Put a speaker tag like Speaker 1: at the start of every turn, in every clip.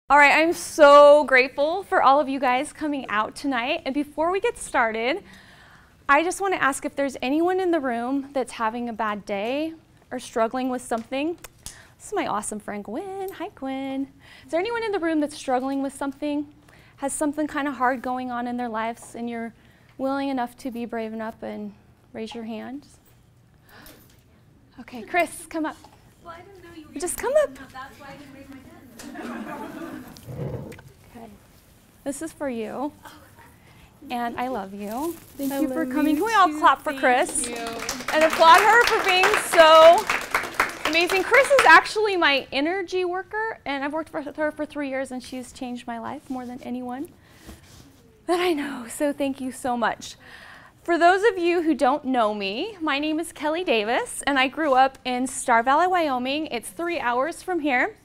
Speaker 1: All right, I'm so grateful for all of you guys coming out tonight. And before we get started, I just want to ask if there's anyone in the room that's having a bad day or struggling with something. This is my awesome friend Gwen. Hi, Gwen. Is there anyone in the room that's struggling with something, has something kind of hard going on in their lives, and you're willing enough to be brave enough and raise your hand? Okay, Chris, come up.
Speaker 2: Well, I didn't know you were
Speaker 1: Just come up.
Speaker 2: That's why I didn't raise my hand.
Speaker 1: Okay. This is for you. And I love you. Thank
Speaker 2: I
Speaker 1: you for
Speaker 2: love
Speaker 1: coming.
Speaker 2: you
Speaker 1: Can we all
Speaker 2: too.
Speaker 1: clap for Chris?
Speaker 2: Thank you.
Speaker 1: And applaud her for being so amazing. Chris is actually my energy worker, and I've worked with her for 3 years, and she's changed my life more than anyone that I know. So thank you so much. For those of you who don't know me, my name is Kelli Davis, and I grew up in Star Valley, Wyoming. It's 3 hours from here.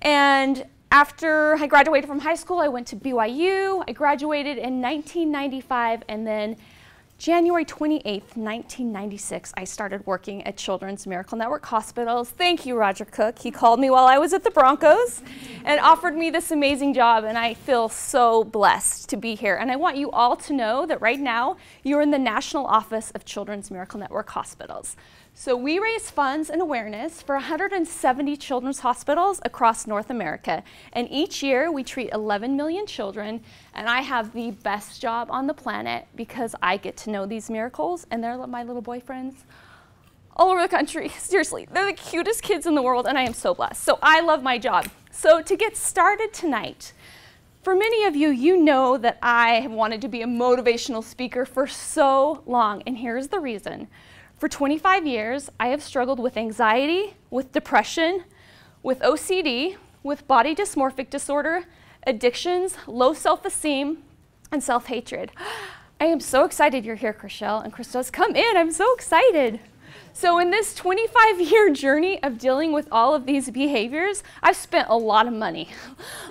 Speaker 1: And after I graduated from high school, I went to BYU. I graduated in 1995, and then January 28th, 1996, I started working at Children's Miracle Network Hospitals. Thank you, Roger Cook. He called me while I was at the Broncos and offered me this amazing job, and I feel so blessed to be here. And I want you all to know that right now, you're in the National Office of Children's Miracle Network Hospitals. So we raise funds and awareness for 170 children's hospitals across North America. And each year we treat 11 million children, and I have the best job on the planet because I get to know these miracles, and they're my little boyfriends all over the country. Seriously, they're the cutest kids in the world, and I am so blessed. So I love my job. So to get started tonight, for many of you, you know that I have wanted to be a motivational speaker for so long, and here's the reason. For 25 years, I have struggled with anxiety, with depression, with OCD, with body dysmorphic disorder, addictions, low self-esteem, and self-hatred. I am so excited you're here, Chriselle, and Christos, come in. I'm so excited. So in this 25-year journey of dealing with all of these behaviors, I've spent a lot of money.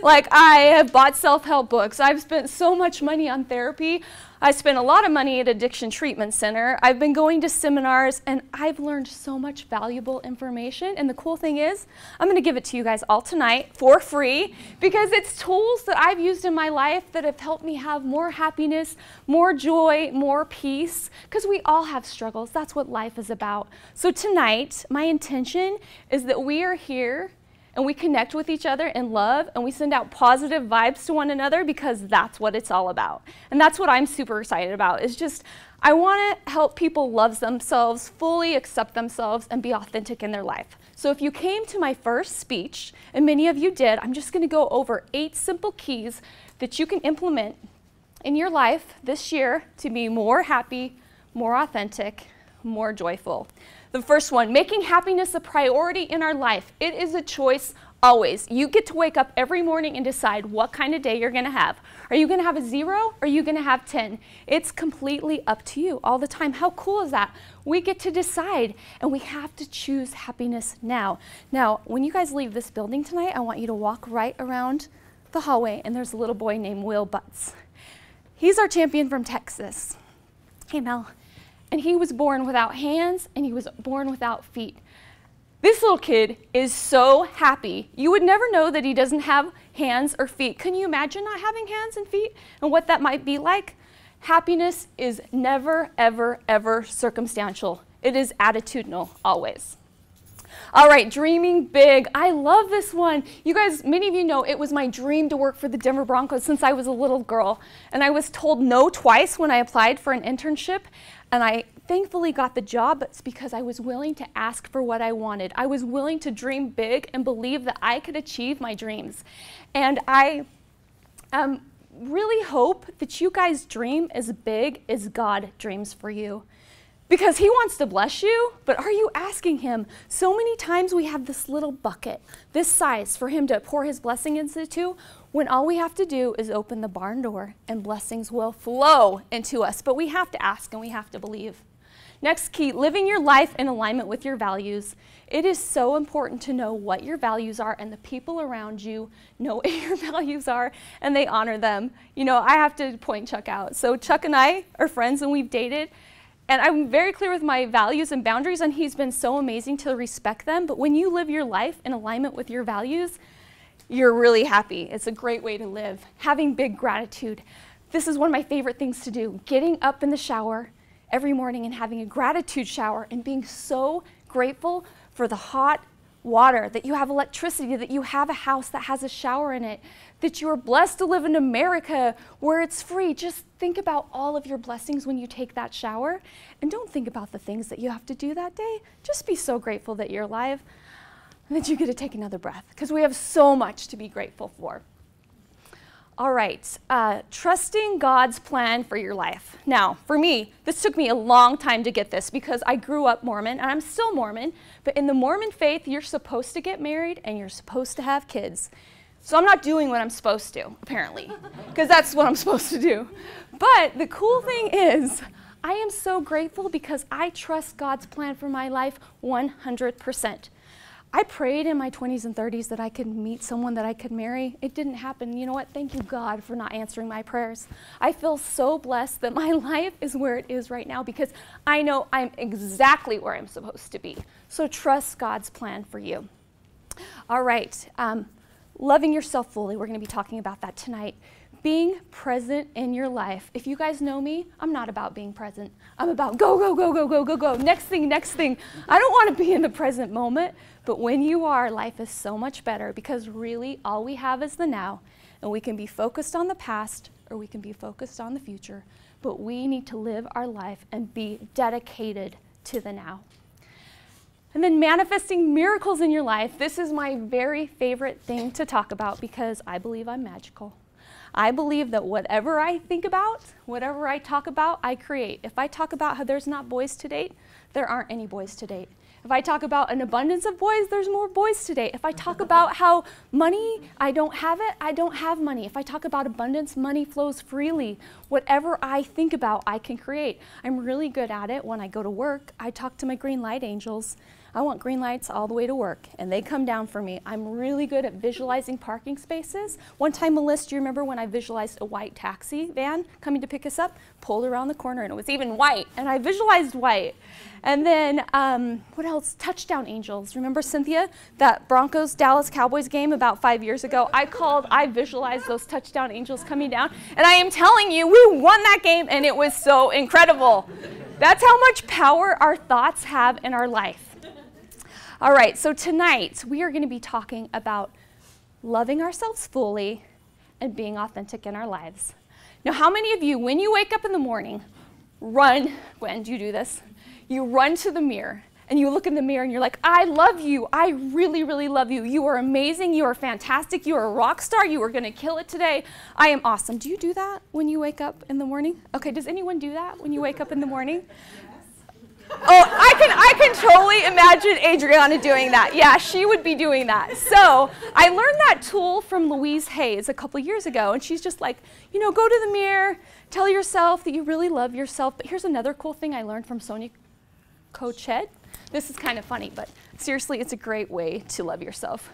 Speaker 1: Like, I have bought self-help books. I've spent so much money on therapy. I spent a lot of money at Addiction Treatment Center. I've been going to seminars, and I've learned so much valuable information. And the cool thing is, I'm going to give it to you guys all tonight for free because it's tools that I've used in my life that have helped me have more happiness, more joy, more peace, because we all have struggles. That's what life is about. So tonight, my intention is that we are here and we connect with each other in love, and we send out positive vibes to one another because that's what it's all about. And that's what I'm super excited about, is just, I want to help people love themselves, fully accept themselves, and be authentic in their life. So if you came to my first speech, and many of you did, I'm just going to go over 8 simple keys that you can implement in your life this year to be more happy, more authentic, more joyful. The first one, making happiness a priority in our life. It is a choice always. You get to wake up every morning and decide what kind of day you're going to have. Are you going to have a 0 or are you going to have 10? It's completely up to you all the time. How cool is that? We get to decide, and we have to choose happiness now. Now, when you guys leave this building tonight, I want you to walk right around the hallway, and there's a little boy named Will Butts. He's our champion from Texas. Hey, Mel. And he was born without hands, and he was born without feet. This little kid is so happy. You would never know that he doesn't have hands or feet. Can you imagine not having hands and feet and what that might be like? Happiness is never, ever, ever circumstantial. It is attitudinal, always. All right, dreaming big. I love this one. You guys, many of you know it was my dream to work for the Denver Broncos since I was a little girl. And I was told no twice when I applied for an internship. And I thankfully got the job, but it's because I was willing to ask for what I wanted. I was willing to dream big and believe that I could achieve my dreams. And I really hope that you guys dream as big as God dreams for you. Because he wants to bless you, but are you asking him? So many times we have this little bucket, this size, for him to pour his blessing into, when all we have to do is open the barn door and blessings will flow into us. But we have to ask and we have to believe. Next key, living your life in alignment with your values. It is so important to know what your values are, and the people around you know what your values are and they honor them. You know, I have to point Chuck out. So Chuck and I are friends and we've dated. And I'm very clear with my values and boundaries, and he's been so amazing to respect them. But when you live your life in alignment with your values, you're really happy. It's a great way to live. Having big gratitude. This is one of my favorite things to do. Getting up in the shower every morning and having a gratitude shower and being so grateful for the hot water, that you have electricity, that you have a house that has a shower in it, that you're blessed to live in America where it's free. Just think about all of your blessings when you take that shower, and don't think about the things that you have to do that day. Just be so grateful that you're alive and that you get to take another breath, because we have so much to be grateful for. All right, trusting God's plan for your life. Now, for me, this took me a long time to get this because I grew up Mormon, and I'm still Mormon, but in the Mormon faith, you're supposed to get married and you're supposed to have kids. So I'm not doing what I'm supposed to, apparently, because that's what I'm supposed to do. But the cool thing is, I am so grateful because I trust God's plan for my life 100%. I prayed in my 20s and 30s that I could meet someone that I could marry. It didn't happen. You know what? Thank you, God, for not answering my prayers. I feel so blessed that my life is where it is right now because I know I'm exactly where I'm supposed to be. So trust God's plan for you. All right. Loving yourself fully. We're going to be talking about that tonight. Being present in your life. If you guys know me, I'm not about being present. I'm about go, go, go, go, go, go, go. Next thing, next thing. I don't want to be in the present moment, but when you are, life is so much better because really all we have is the now, and we can be focused on the past or we can be focused on the future, but we need to live our life and be dedicated to the now. And then manifesting miracles in your life. This is my very favorite thing to talk about because I believe I'm magical. I believe that whatever I think about, whatever I talk about, I create. If I talk about how there's not boys to date, there aren't any boys to date. If I talk about an abundance of boys, there's more boys to date. If I talk about how money, I don't have it, I don't have money. If I talk about abundance, money flows freely. Whatever I think about, I can create. I'm really good at it when I go to work. I talk to my green light angels. I want green lights all the way to work, and they come down for me. I'm really good at visualizing parking spaces. One time, Melissa, do you remember when I visualized a white taxi van coming to pick us up? Pulled around the corner, and it was even white, and I visualized white. And then, what else? Touchdown angels. Remember, Cynthia, that Broncos-Dallas Cowboys game about 5 years ago? I visualized those touchdown angels coming down, and I am telling you, we won that game, and it was so incredible. That's how much power our thoughts have in our life. All right, so tonight we are going to be talking about loving ourselves fully and being authentic in our lives. Now, how many of you, when you wake up in the morning, run, Gwen, do you do this? You run to the mirror and you look in the mirror and you're like, I love you. I really, really love you. You are amazing. You are fantastic. You are a rock star. You are going to kill it today. I am awesome. Do you do that when you wake up in the morning? Okay, does anyone do that when you wake up in the morning? Oh, I can totally imagine Adriana doing that. Yeah, she would be doing that. So I learned that tool from Louise Hayes a couple years ago, and she's just like, you know, go to the mirror, tell yourself that you really love yourself. But here's another cool thing I learned from Sonia Cochet. This is kind of funny, but seriously, it's a great way to love yourself.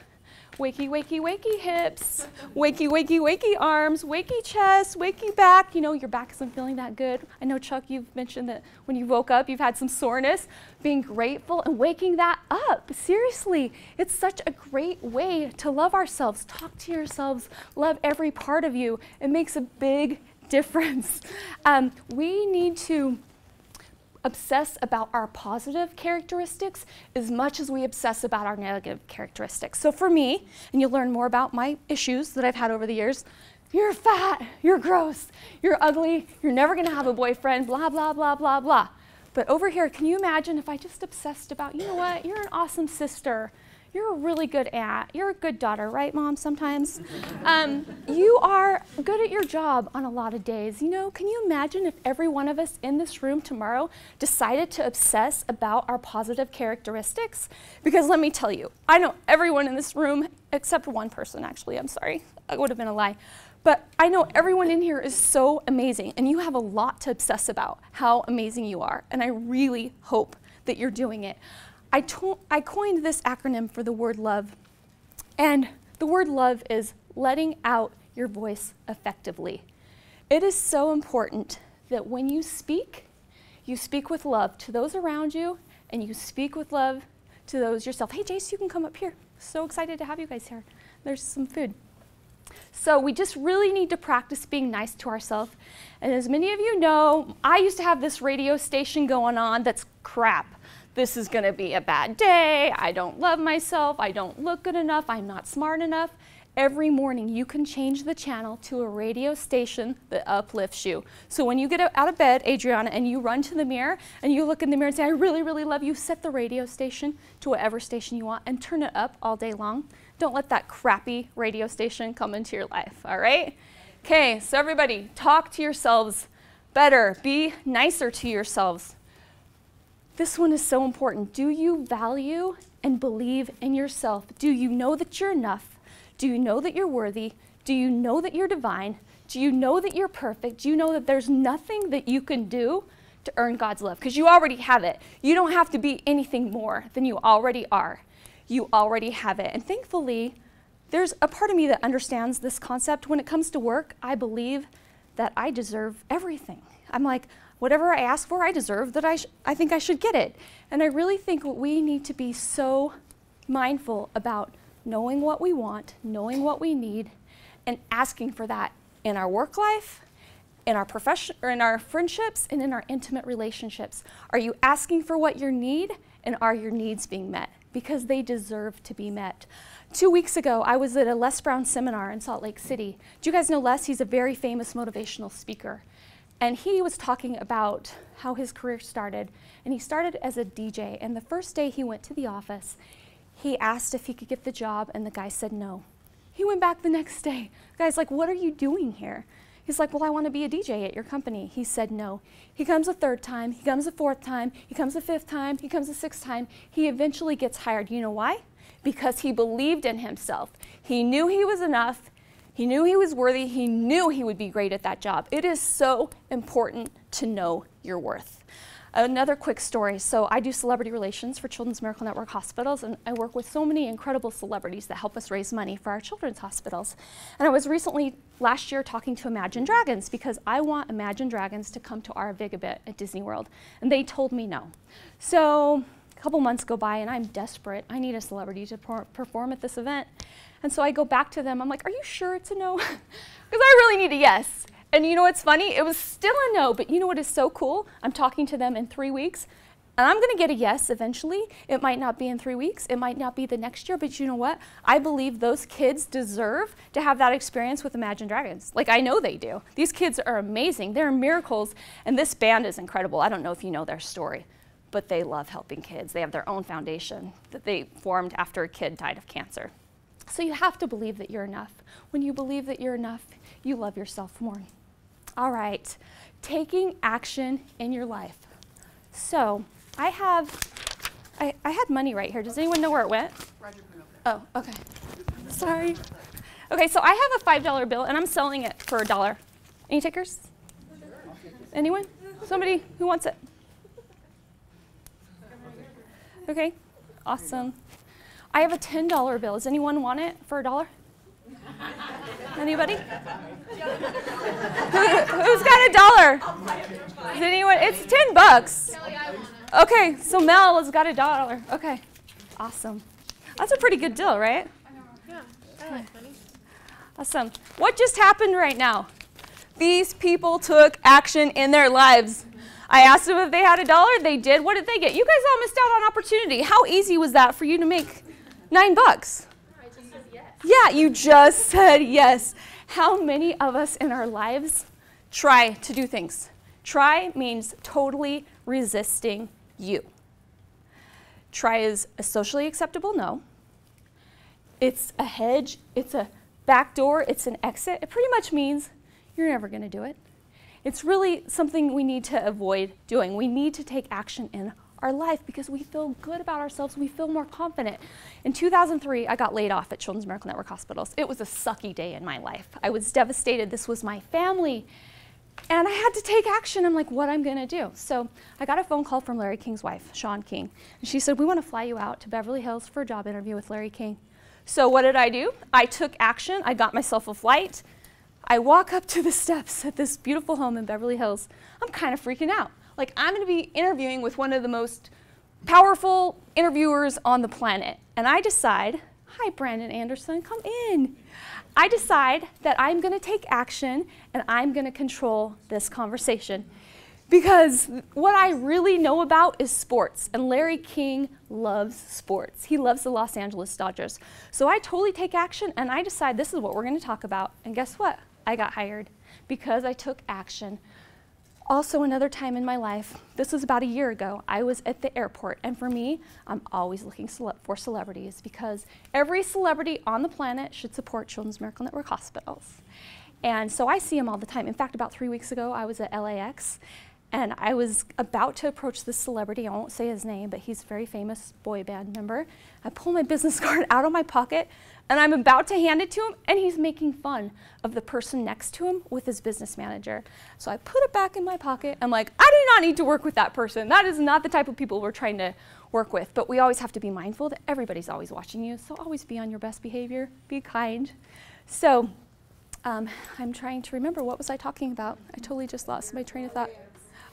Speaker 1: Wakey, wakey, wakey hips, wakey, wakey, wakey arms, wakey chest, wakey back. You know, your back isn't feeling that good. I know, Chuck, you've mentioned that when you woke up, you've had some soreness. Being grateful and waking that up. Seriously, it's such a great way to love ourselves. Talk to yourselves. Love every part of you. It makes a big difference. We need to obsess about our positive characteristics as much as we obsess about our negative characteristics. So for me, and you'll learn more about my issues that I've had over the years, you're fat, you're gross, you're ugly, you're never gonna have a boyfriend, blah, blah, blah, blah, blah. But over here, can you imagine if I just obsessed about, you know what, you're an awesome sister, you're a really good aunt, you're a good daughter, right, Mom, sometimes? You are good at your job on a lot of days. You know, can you imagine if every one of us in this room tomorrow decided to obsess about our positive characteristics? Because let me tell you, I know everyone in this room, except one person, actually, I'm sorry, that would have been a lie. But I know everyone in here is so amazing, and you have a lot to obsess about how amazing you are, and I really hope that you're doing it. I coined this acronym for the word love, and the word love is letting out your voice effectively. It is so important that when you speak with love to those around you, and you speak with love to those yourself. Hey, Jace, you can come up here. So excited to have you guys here. There's some food. So we just really need to practice being nice to ourselves. And as many of you know, I used to have this radio station going on that's crap. This is going to be a bad day. I don't love myself. I don't look good enough. I'm not smart enough. Every morning you can change the channel to a radio station that uplifts you. So when you get out of bed, Adriana, and you run to the mirror and you look in the mirror and say, I really, really love you, set the radio station to whatever station you want and turn it up all day long. Don't let that crappy radio station come into your life, all right? Okay, so everybody, talk to yourselves better. Be nicer to yourselves. This one is so important. Do you value and believe in yourself? Do you know that you're enough? Do you know that you're worthy? Do you know that you're divine? Do you know that you're perfect? Do you know that there's nothing that you can do to earn God's love? Because you already have it. You don't have to be anything more than you already are. You already have it. And thankfully, there's a part of me that understands this concept. When it comes to work, I believe that I deserve everything. I'm like, whatever I ask for, I deserve, that I think I should get it. And I really think we need to be so mindful about knowing what we want, knowing what we need, and asking for that in our work life, in our profession, or in our friendships, and in our intimate relationships. Are you asking for what you need, and are your needs being met? Because they deserve to be met. 2 weeks ago, I was at a Les Brown seminar in Salt Lake City. Do you guys know Les? He's a very famous motivational speaker. And he was talking about how his career started. And he started as a DJ. And the first day he went to the office, he asked if he could get the job, and the guy said no. He went back the next day. The guy's like, what are you doing here? He's like, well, I want to be a DJ at your company. He said no. He comes a third time, he comes a fourth time, he comes a fifth time, he comes a sixth time. He eventually gets hired. You know why? Because he believed in himself. He knew he was enough. He knew he was worthy. He knew he would be great at that job. It is so important to know your worth. Another quick story. So I do celebrity relations for Children's Miracle Network hospitals, and I work with so many incredible celebrities that help us raise money for our children's hospitals. And I was recently, last year, talking to Imagine Dragons because I want Imagine Dragons to come to our Vigabit at Disney World, and they told me no. So a couple months go by, and I'm desperate. I need a celebrity to perform at this event. And so I go back to them. I'm like, are you sure it's a no? Because I really need a yes. And you know what's funny? It was still a no, but you know what is so cool? I'm talking to them in 3 weeks, and I'm gonna get a yes eventually. It might not be in 3 weeks, it might not be the next year, but you know what? I believe those kids deserve to have that experience with Imagine Dragons. Like, I know they do. These kids are amazing, they're miracles, and this band is incredible. I don't know if you know their story, but they love helping kids. They have their own foundation that they formed after a kid died of cancer. So you have to believe that you're enough. When you believe that you're enough, you love yourself more. All right, taking action in your life. So I had money right here. Does anyone know where it went? Oh, okay. Sorry. Okay, so I have a $5 bill, and I'm selling it for $1. Any takers? Anyone? Somebody who wants it? Okay, awesome. I have a $10 bill. Does anyone want it for $1? Anybody? Who's got $1? Does anyone? It's $10. Okay, so Mel has got $1. Okay, awesome. That's a pretty good deal, right?
Speaker 2: Yeah, I like money.
Speaker 1: Awesome. What just happened right now? These people took action in their lives. I asked them if they had $1. They did. What did they get? You guys all missed out on opportunity. How easy was that for you to make $9? Yeah, you just said yes. How many of us in our lives try to do things? Try means totally resisting you. Try is a socially acceptable no. It's a hedge, it's a back door, it's an exit. It pretty much means you're never going to do it. It's really something we need to avoid doing. We need to take action in our life because we feel good about ourselves, we feel more confident. In 2003, I got laid off at Children's Miracle Network hospitals. It was a sucky day in my life. I was devastated. This was my family. And I had to take action. I'm like, what I'm gonna do? So I got a phone call from Larry King's wife, Shawn King. And she said, we wanna fly you out to Beverly Hills for a job interview with Larry King. So what did I do? I took action. I got myself a flight. I walk up to the steps at this beautiful home in Beverly Hills. I'm kind of freaking out. Like, I'm gonna be interviewing with one of the most powerful interviewers on the planet. And I decide Hi, Brandon Anderson, come in. I decide that I'm going to take action and I'm going to control this conversation. Because what I really know about is sports, and Larry King loves sports. He loves the Los Angeles Dodgers. So I totally take action, and I decide this is what we're going to talk about. And guess what? I got hired because I took action. Also, another time in my life, this was about a year ago, I was at the airport, and for me, I'm always looking for celebrities because every celebrity on the planet should support Children's Miracle Network hospitals. And so I see them all the time. In fact, about 3 weeks ago, I was at LAX, and I was about to approach this celebrity. I won't say his name, but he's a very famous boy band member. I pull my business card out of my pocket, and I'm about to hand it to him, and he's making fun of the person next to him with his business manager. So I put it back in my pocket. I'm like, I do not need to work with that person. That is not the type of people we're trying to work with. But we always have to be mindful that everybody's always watching you, so always be on your best behavior. Be kind. So I'm trying to remember, what was I talking about? I totally just lost my train of thought.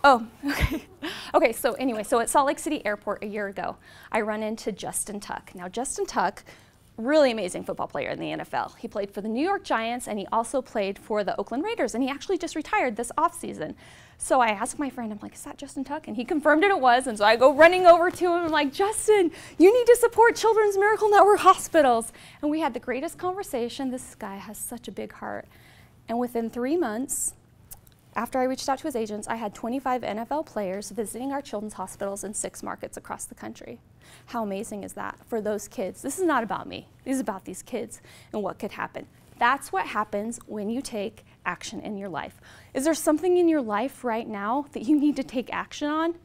Speaker 1: Oh, okay. Okay, so anyway, so at Salt Lake City Airport a year ago, I run into Justin Tuck. Now, Justin Tuck, really amazing football player in the NFL. He played for the New York Giants, and he also played for the Oakland Raiders, and he actually just retired this offseason. So I asked my friend, I'm like, is that Justin Tuck? And he confirmed it was, and so I go running over to him. I'm like, Justin, you need to support Children's Miracle Network hospitals. And we had the greatest conversation. This guy has such a big heart. And within 3 months, after I reached out to his agents, I had 25 NFL players visiting our children's hospitals in 6 markets across the country. How amazing is that for those kids? This is not about me. This is about these kids and what could happen. That's what happens when you take action in your life. Is there something in your life right now that you need to take action on?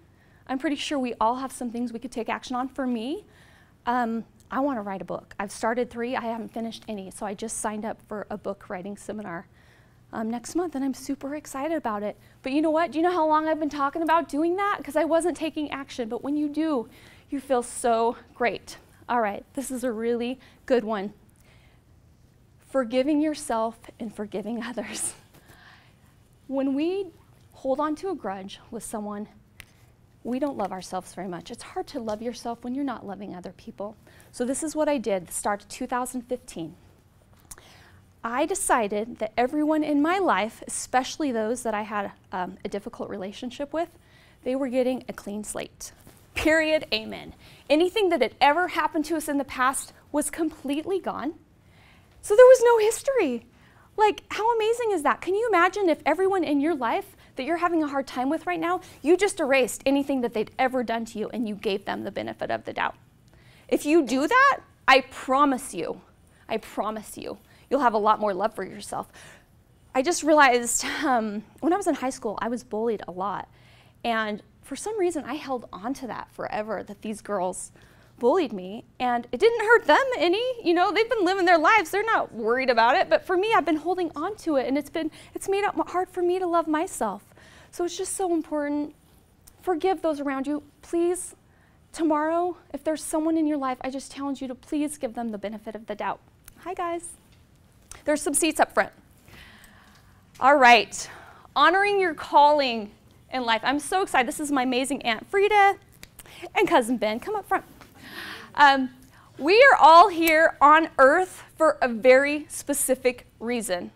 Speaker 1: I'm pretty sure we all have some things we could take action on. For me, I want to write a book. I've started 3. I haven't finished any, so I just signed up for a book writing seminar next month, and I'm super excited about it. But you know what? Do you know how long I've been talking about doing that? Because I wasn't taking action, but when you do, you feel so great. All right, this is a really good one. Forgiving yourself and forgiving others. When we hold on to a grudge with someone, we don't love ourselves very much. It's hard to love yourself when you're not loving other people. So this is what I did at the start of 2015. I decided that everyone in my life, especially those that I had a difficult relationship with, they were getting a clean slate. Period, amen. Anything that had ever happened to us in the past was completely gone. So there was no history. Like, how amazing is that? Can you imagine if everyone in your life that you're having a hard time with right now, you just erased anything that they'd ever done to you and you gave them the benefit of the doubt? If you do that, I promise you, you'll have a lot more love for yourself. I just realized when I was in high school, I was bullied a lot. And for some reason, I held on to that forever, that these girls bullied me. And it didn't hurt them any. You know, they've been living their lives. They're not worried about it. But for me, I've been holding on to it. And it's made it hard for me to love myself. So it's just so important. Forgive those around you. Please, tomorrow, if there's someone in your life, I just challenge you to please give them the benefit of the doubt. Hi, guys. There's some seats up front. All right, honoring your calling in life. I'm so excited. This is my amazing Aunt Frida and Cousin Ben. Come up front. We are all here on earth for a very specific reason.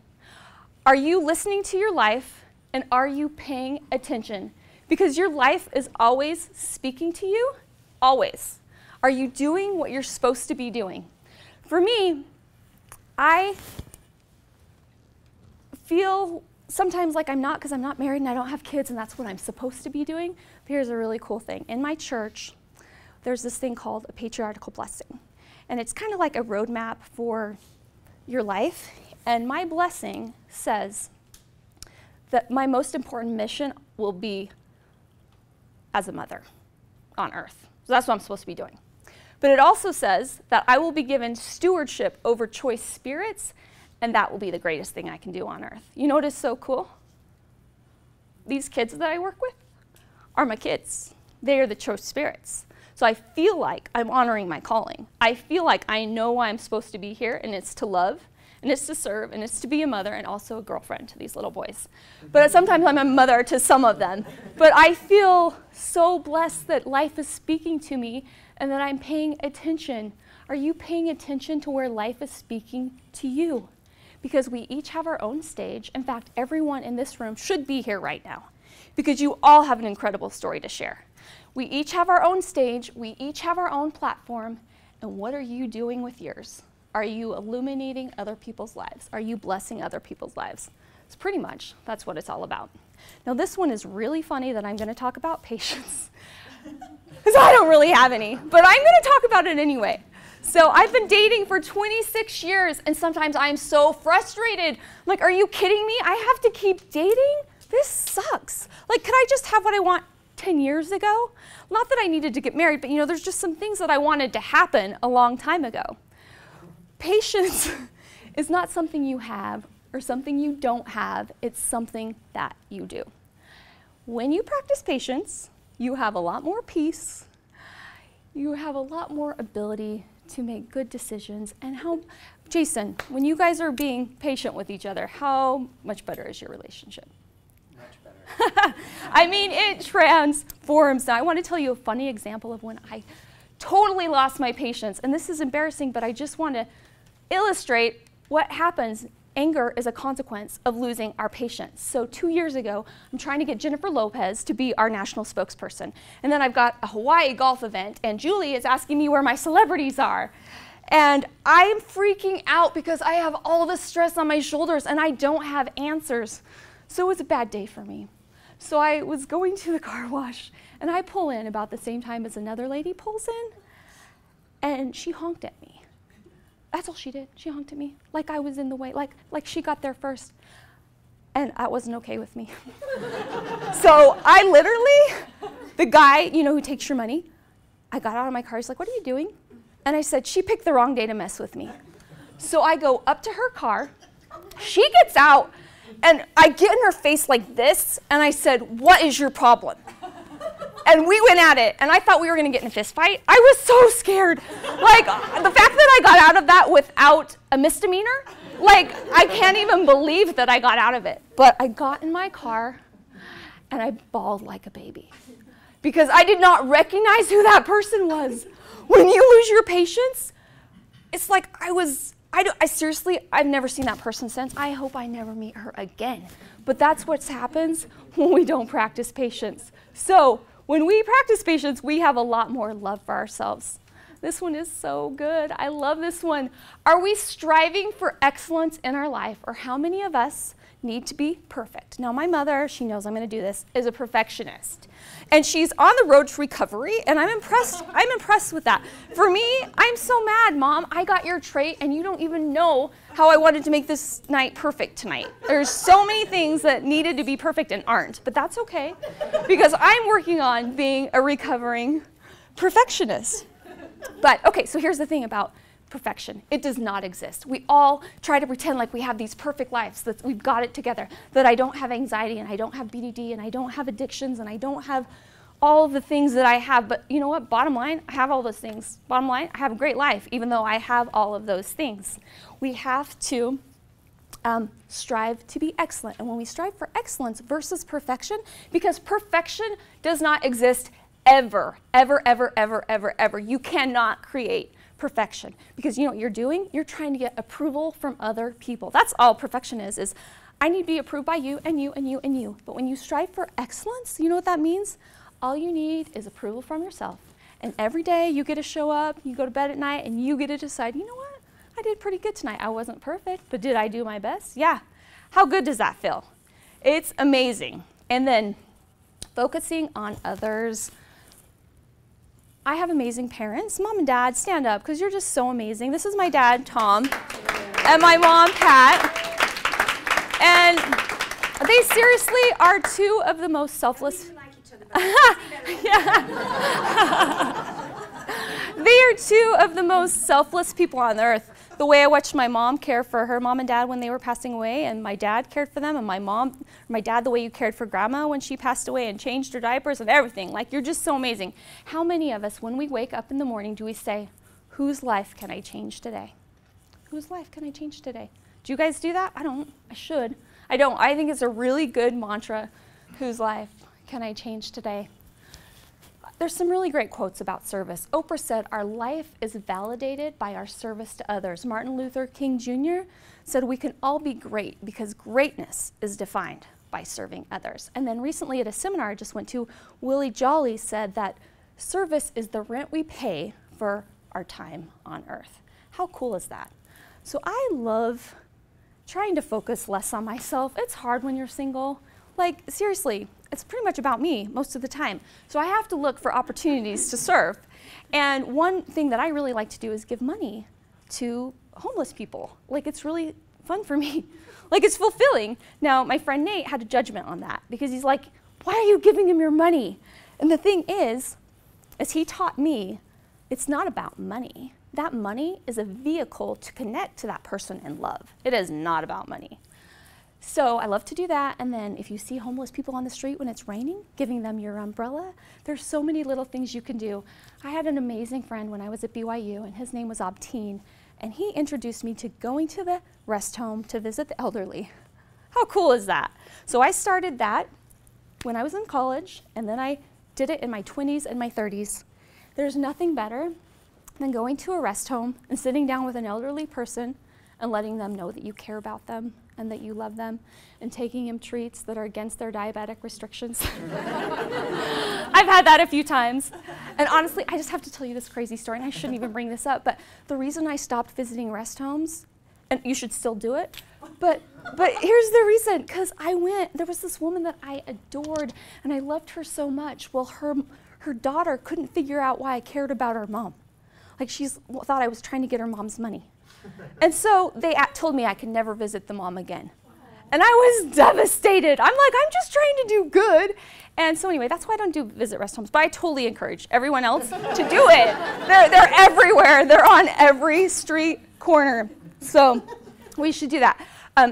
Speaker 1: Are you listening to your life, and are you paying attention? Because your life is always speaking to you, always. Are you doing what you're supposed to be doing? For me, I feel sometimes like I'm not, because I'm not married and I don't have kids, and that's what I'm supposed to be doing. But here's a really cool thing. In my church, there's this thing called a patriarchal blessing. And it's kind of like a roadmap for your life. And my blessing says that my most important mission will be as a mother on earth. So that's what I'm supposed to be doing. But it also says that I will be given stewardship over choice spirits, and that will be the greatest thing I can do on earth. You know what is so cool? These kids that I work with are my kids. They are the choice spirits. So I feel like I'm honoring my calling. I feel like I know why I'm supposed to be here, and it's to love, and it's to serve, and it's to be a mother, and also a girlfriend to these little boys. But sometimes I'm a mother to some of them. But I feel so blessed that life is speaking to me and that I'm paying attention. Are you paying attention to where life is speaking to you? Because we each have our own stage. In fact, everyone in this room should be here right now because you all have an incredible story to share. We each have our own stage. We each have our own platform. And what are you doing with yours? Are you illuminating other people's lives? Are you blessing other people's lives? It's pretty much, that's what it's all about. Now this one is really funny that I'm going to talk about patience because I don't really have any, but I'm going to talk about it anyway. So I've been dating for 26 years and sometimes I'm so frustrated. Like, are you kidding me? I have to keep dating? This sucks. Like, could I just have what I want 10 years ago? Not that I needed to get married, but there's just some things that I wanted to happen a long time ago. Patience is not something you have or something you don't have. It's something that you do. When you practice patience, you have a lot more peace. You have a lot more ability to make good decisions. And Jason, when you guys are being patient with each other, how much better is your relationship? Much better. I mean, it transforms. Now, I want to tell you a funny example of when I totally lost my patience. And this is embarrassing, but I just want to illustrate what happens. Anger is a consequence of losing our patience. So 2 years ago, I'm trying to get Jennifer Lopez to be our national spokesperson. And then I've got a Hawaii golf event, and Julie is asking me where my celebrities are. And I'm freaking out because I have all this stress on my shoulders, and I don't have answers. So it was a bad day for me. So I was going to the car wash, and I pull in about the same time as another lady pulls in, and she honked at me. That's all she did. She honked at me like I was in the way, like she got there first. And that wasn't okay with me. So I literally, the guy, who takes your money, I got out of my car. He's like, "What are you doing?" And I said, "She picked the wrong day to mess with me." So I go up to her car. She gets out, and I get in her face like this, and I said, "What is your problem?" And we went at it, and I thought we were going to get in a fist fight. I was so scared. Like, the fact that I got out of that without a misdemeanor, like, I can't even believe that I got out of it. But I got in my car, and I bawled like a baby because I did not recognize who that person was. When you lose your patience, it's like seriously, I've never seen that person since. I hope I never meet her again. But that's what happens when we don't practice patience. So when we practice patience, we have a lot more love for ourselves. This one is so good. I love this one. Are we striving for excellence in our life, or how many of us need to be perfect? Now, my mother, she knows I'm going to do this, is a perfectionist. And she's on the road to recovery, and I'm impressed with that. For me, I'm so mad, Mom. I got your trait, and you don't even know how I wanted to make this night perfect tonight. There's so many things that needed to be perfect and aren't, but that's okay, because I'm working on being a recovering perfectionist. But, okay, so here's the thing about perfection. It does not exist. We all try to pretend like we have these perfect lives, that we've got it together, that I don't have anxiety, and I don't have BDD, and I don't have addictions, and I don't have all of the things that I have. But you know what? Bottom line, I have all those things. Bottom line, I have a great life, even though I have all of those things. We have to strive to be excellent. And when we strive for excellence versus perfection, because perfection does not exist ever, ever, ever, ever, ever, ever. You cannot create perfection, because you know what you're doing? You're trying to get approval from other people. That's all perfection is I need to be approved by you and you and you and you. But when you strive for excellence, you know what that means? All you need is approval from yourself. And every day you get to show up, you go to bed at night, and you get to decide, you know what? I did pretty good tonight. I wasn't perfect, but did I do my best? Yeah. How good does that feel? It's amazing. And then focusing on others. I have amazing parents. Mom and Dad, stand up, because you're just so amazing. This is my dad, Tom, and my mom, Pat. And they seriously are two of the most selfless. Yeah. They are two of the most selfless people on earth. The way I watched my mom care for her mom and dad when they were passing away, and my dad cared for them, and my dad, the way you cared for grandma when she passed away and changed her diapers and everything. Like, you're just so amazing. How many of us, when we wake up in the morning, do we say, whose life can I change today? Whose life can I change today? Do you guys do that? I don't. I should. I don't. I think it's a really good mantra. Whose life can I change today? there's some really great quotes about service. Oprah said, "Our life is validated by our service to others." Martin Luther King Jr. said, "We can all be great because greatness is defined by serving others." And then recently at a seminar I just went to, Willie Jolly said that service is the rent we pay for our time on earth. How cool is that? So I love trying to focus less on myself. It's hard when you're single. Like, seriously, it's pretty much about me most of the time. So I have to look for opportunities to serve. And one thing that I really like to do is give money to homeless people. Like, it's really fun for me. Like, it's fulfilling. Now, my friend Nate had a judgment on that because he's like, "Why are you giving him your money?" And the thing is, as he taught me, it's not about money. That money is a vehicle to connect to that person in love. It is not about money. So I love to do that. And then if you see homeless people on the street when it's raining, giving them your umbrella, there's so many little things you can do. I had an amazing friend when I was at BYU, and his name was Abteen, and he introduced me to going to the rest home to visit the elderly. How cool is that? So I started that when I was in college, and then I did it in my 20s and my 30s. There's nothing better than going to a rest home and sitting down with an elderly person and letting them know that you care about them and that you love them, and taking them treats that are against their diabetic restrictions. I've had that a few times. And honestly, I just have to tell you this crazy story, and I shouldn't even bring this up, but the reason I stopped visiting rest homes, and you should still do it, but here's the reason, because there was this woman that I adored, and I loved her so much. Well, her daughter couldn't figure out why I cared about her mom. Like, she thought I was trying to get her mom's money. And so they told me I could never visit the mom again. And I was devastated. I'm like, I'm just trying to do good. And so anyway, that's why I don't do visit rest homes. But I totally encourage everyone else to do it. They're everywhere. They're on every street corner. So we should do that.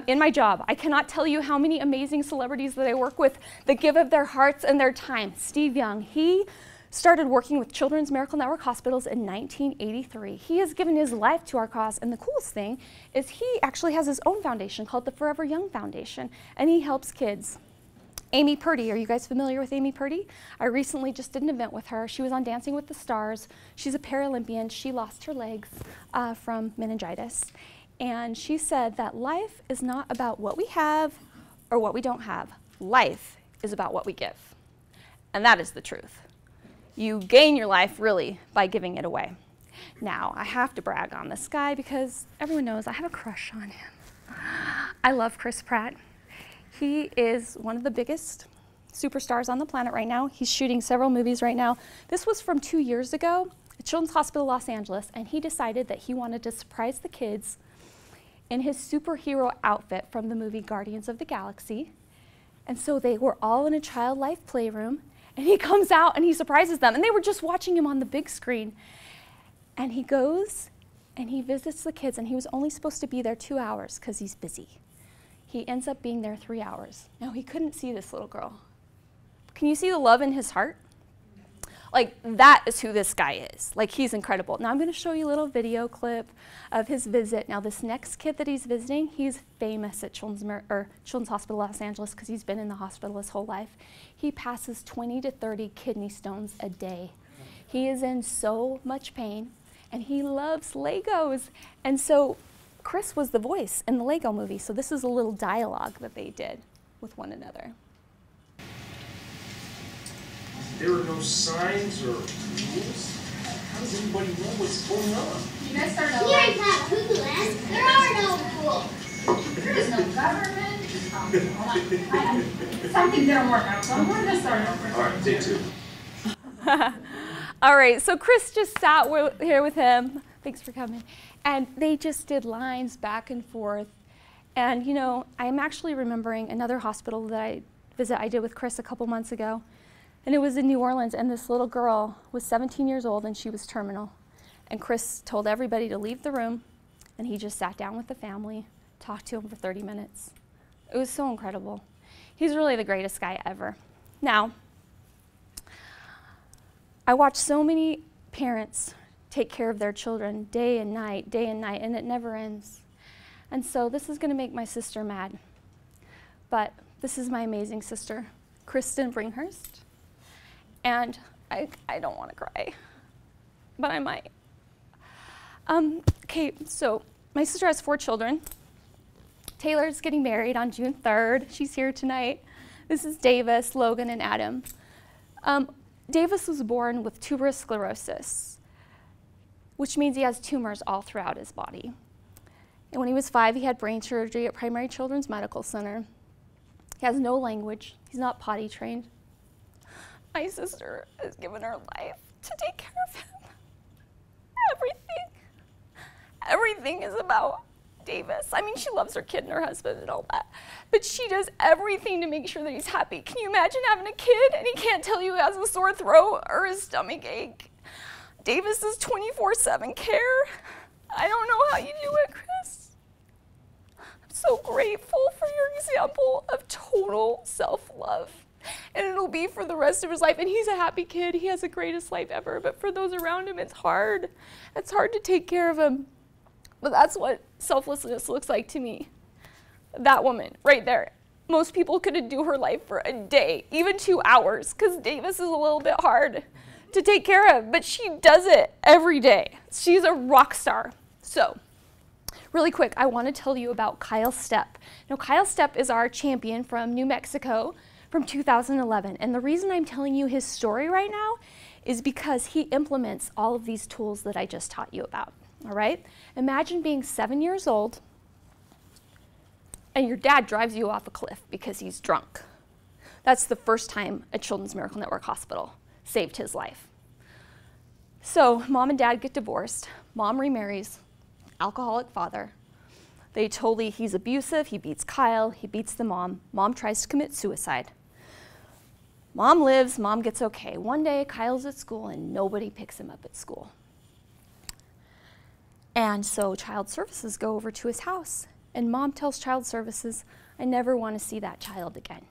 Speaker 1: In my job, I cannot tell you how many amazing celebrities that I work with that give of their hearts and their time. Steve Young, he started working with Children's Miracle Network hospitals in 1983. He has given his life to our cause, and the coolest thing is he actually has his own foundation called the Forever Young Foundation, and he helps kids. Amy Purdy, are you guys familiar with Amy Purdy? I recently just did an event with her. She was on Dancing with the Stars. She's a Paralympian. She lost her legs from meningitis, and she said that life is not about what we have or what we don't have. Life is about what we give, and that is the truth. You gain your life, really, by giving it away. Now, I have to brag on this guy because everyone knows I have a crush on him. I love Chris Pratt. He is one of the biggest superstars on the planet right now. He's shooting several movies right now. This was from 2 years ago at Children's Hospital Los Angeles, and he decided that he wanted to surprise the kids in his superhero outfit from the movie Guardians of the Galaxy. And so they were all in a child life playroom, and he comes out and he surprises them. And they were just watching him on the big screen. And he goes and he visits the kids, and he was only supposed to be there 2 hours because he's busy. He ends up being there 3 hours. Now, he couldn't see this little girl. Can you see the love in his heart? Like, that is who this guy is. Like, he's incredible. Now, I'm going to show you a little video clip of his visit. Now, this next kid that he's visiting, he's famous at Children's Hospital Los Angeles because he's been in the hospital his whole life. He passes 20 to 30 kidney stones a day. He is in so much pain, and he loves Legos. And so Chris was the voice in the Lego movie. So this is a little dialogue that they did with one another.
Speaker 3: There are no signs or rules. How does anybody know what's going on?
Speaker 2: You guys start over.
Speaker 4: Here is not rules. There are no rules.
Speaker 2: There is no government. Hold on. Something didn't work out, so we're gonna start over.
Speaker 3: All right, take two.
Speaker 1: All right, so Chris just sat here with him. Thanks for coming. And they just did lines back and forth. And you know, I'm actually remembering another hospital that I did with Chris a couple months ago. And it was in New Orleans, and this little girl was 17 years old, and she was terminal. And Chris told everybody to leave the room, and he just sat down with the family, talked to them for 30 minutes. It was so incredible. He's really the greatest guy ever. Now, I watch so many parents take care of their children day and night, and it never ends. And so this is going to make my sister mad. But this is my amazing sister, Kristen Bringhurst. And I don't want to cry, but I might. Okay, so my sister has 4 children. Taylor's getting married on June 3rd. She's here tonight. This is Davis, Logan, and Adam. Davis was born with tuberous sclerosis, which means he has tumors all throughout his body. And when he was 5, he had brain surgery at Primary Children's Medical Center. He has no language. He's not potty trained. My sister has given her life to take care of him. Everything is about Davis. I mean, she loves her kid and her husband and all that, but she does everything to make sure that he's happy. Can you imagine having a kid and he can't tell you he has a sore throat or his stomach ache? Davis is 24/7 care. I don't know how you do it, Chris. I'm so grateful for your example of total self-love. And it'll be for the rest of his life. And he's a happy kid. He has the greatest life ever. But for those around him, it's hard. It's hard to take care of him. But that's what selflessness looks like to me. That woman right there. Most people couldn't do her life for a day, even 2 hours, because Davis is a little bit hard to take care of. But she does it every day. She's a rock star. So, really quick, I want to tell you about Kyle Stepp. Now, Kyle Stepp is our champion from New Mexico from 2011. And the reason I'm telling you his story right now is because he implements all of these tools that I just taught you about. All right? Imagine being 7 years old and your dad drives you off a cliff because he's drunk. That's the first time a Children's Miracle Network hospital saved his life. So mom and dad get divorced. Mom remarries, alcoholic father. He's abusive, he beats Kyle, he beats the mom. Mom tries to commit suicide. Mom lives, mom gets okay. One day Kyle's at school and nobody picks him up at school. And so Child Services go over to his house, and mom tells Child Services, I never want to see that child again.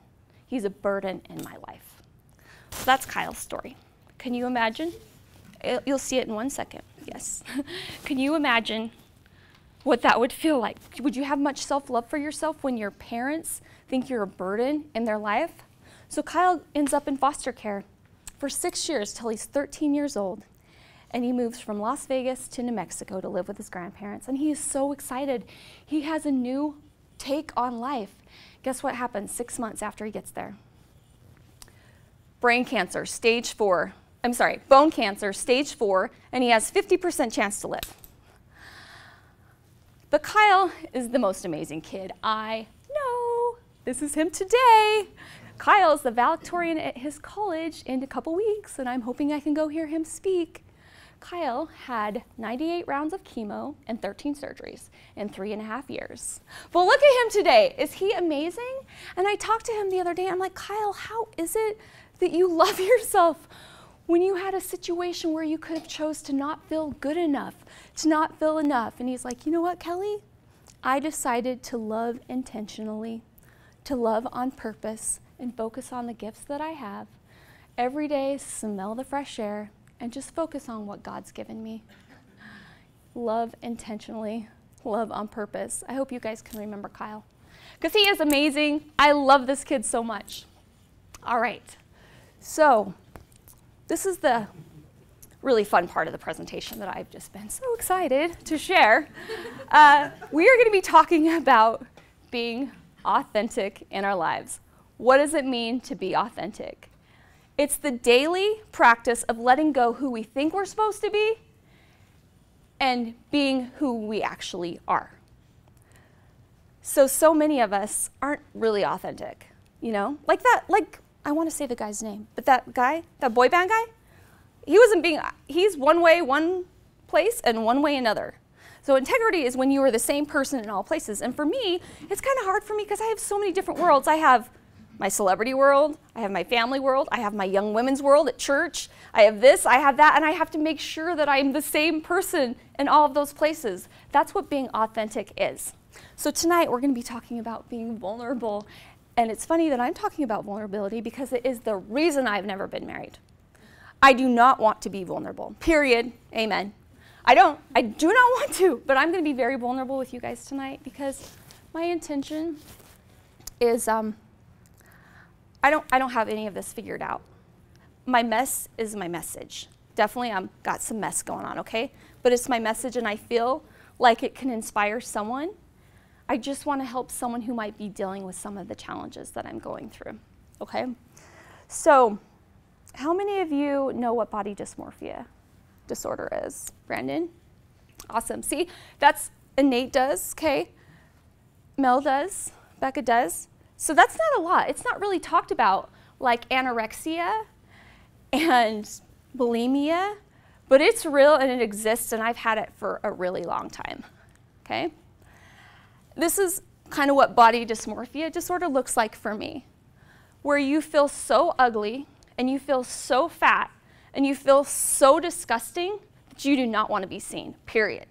Speaker 1: He's a burden in my life. So that's Kyle's story. Can you imagine? You'll see it in 1 second, yes. Can you imagine what that would feel like? Would you have much self-love for yourself when your parents think you're a burden in their life? So Kyle ends up in foster care for 6 years till he's 13 years old. And he moves from Las Vegas to New Mexico to live with his grandparents. And he is so excited. He has a new take on life. Guess what happens 6 months after he gets there? Bone cancer, stage 4, and he has 50% chance to live. But Kyle is the most amazing kid I know. This is him today. Kyle is the valedictorian at his college in a couple weeks, and I'm hoping I can go hear him speak. Kyle had 98 rounds of chemo and 13 surgeries in 3.5 years. But look at him today. Is he amazing? And I talked to him the other day. I'm like, Kyle, how is it that you love yourself when you had a situation where you could have chose to not feel good enough, to not feel enough? And he's like, you know what, Kelly? I decided to love intentionally, to love on purpose, and focus on the gifts that I have. Every day, smell the fresh air, and just focus on what God's given me. Love intentionally, love on purpose. I hope you guys can remember Kyle, because he is amazing. I love this kid so much. All right, so this is the really fun part of the presentation that I've just been so excited to share. We are going to be talking about being authentic in our lives. What does it mean to be authentic? It's the daily practice of letting go who we think we're supposed to be and being who we actually are. So many of us aren't really authentic, you know? Like, I want to say the guy's name, but that guy, that boy band guy, he's one way, one place, and one way another. So integrity is when you are the same person in all places. And for me, it's kind of hard for me because I have so many different worlds. I have my celebrity world, I have my family world, I have my young women's world at church, I have this, I have that, and I have to make sure that I'm the same person in all of those places. That's what being authentic is. So tonight we're going to be talking about being vulnerable. And it's funny that I'm talking about vulnerability because it is the reason I've never been married. I do not want to be vulnerable, period, amen. I do not want to, but I'm going to be very vulnerable with you guys tonight because my intention is, I don't have any of this figured out, my mess is my message. Definitely I've got some mess going on, okay? But it's my message and I feel like it can inspire someone. I just want to help someone who might be dealing with some of the challenges that I'm going through, okay? So how many of you know what body dysmorphia disorder is? Brandon? Awesome. See, that's Nate does, okay? Mel does, Becca does. So that's not a lot. It's not really talked about like anorexia and bulimia, but it's real and it exists and I've had it for a really long time, okay? This is kind of what body dysmorphia disorder looks like for me, where you feel so ugly and you feel so fat and you feel so disgusting that you do not want to be seen, period.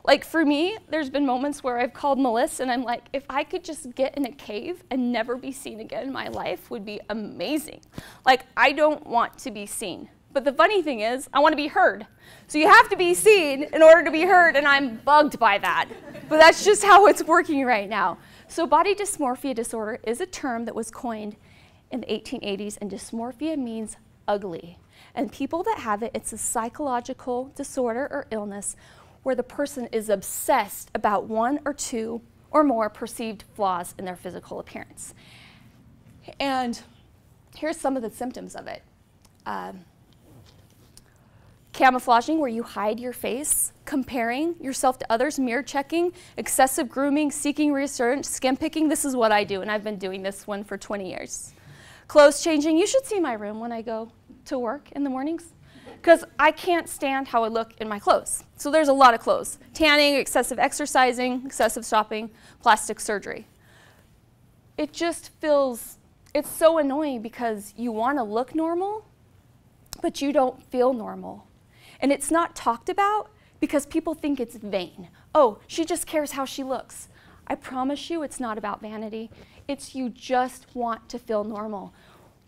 Speaker 1: Like for me, there's been moments where I've called Melissa and I'm like, if I could just get in a cave and never be seen again, my life would be amazing. Like I don't want to be seen. But the funny thing is, I want to be heard. So you have to be seen in order to be heard, and I'm bugged by that. But that's just how it's working right now. So body dysmorphia disorder is a term that was coined in the 1880s, and dysmorphia means ugly. And people that have it, it's a psychological disorder or illness where the person is obsessed about one or two or more perceived flaws in their physical appearance. And here's some of the symptoms of it. Camouflaging, where you hide your face, comparing yourself to others, mirror checking, excessive grooming, seeking reassurance, skin picking. This is what I do, and I've been doing this one for 20 years. Clothes changing. You should see my room when I go to work in the mornings, because I can't stand how I look in my clothes. So there's a lot of clothes. Tanning, excessive exercising, excessive shopping, plastic surgery. It just feels, it's so annoying because you want to look normal, but you don't feel normal. And it's not talked about because people think it's vain. Oh, she just cares how she looks. I promise you it's not about vanity. It's you just want to feel normal.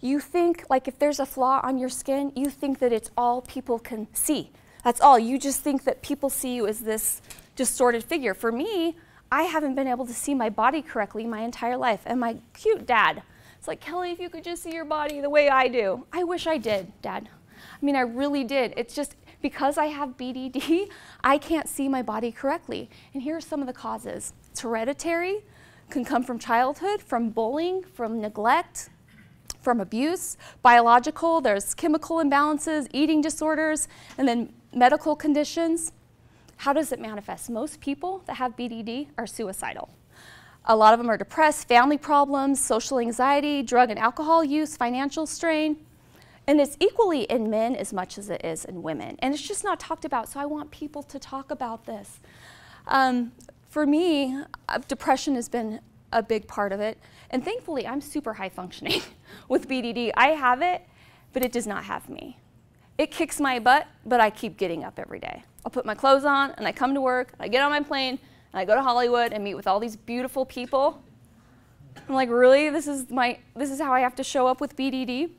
Speaker 1: You think, like if there's a flaw on your skin, you think that it's all people can see. That's all. You just think that people see you as this distorted figure. For me, I haven't been able to see my body correctly my entire life. And my cute dad, it's like, Kelly, if you could just see your body the way I do. I wish I did, Dad. I mean, I really did. It's just because I have BDD, I can't see my body correctly. And here are some of the causes. It's hereditary, can come from childhood, from bullying, from neglect, from abuse. Biological, there's chemical imbalances, eating disorders, and then medical conditions. How does it manifest? Most people that have BDD are suicidal. A lot of them are depressed, family problems, social anxiety, drug and alcohol use, financial strain. And it's equally in men as much as it is in women. And it's just not talked about, so I want people to talk about this. For me, depression has been a big part of it. And thankfully, I'm super high functioning with BDD. I have it, but it does not have me. It kicks my butt, but I keep getting up every day. I'll put my clothes on, and I come to work, I get on my plane, and I go to Hollywood and meet with all these beautiful people. I'm like, really? This is how I have to show up with BDD?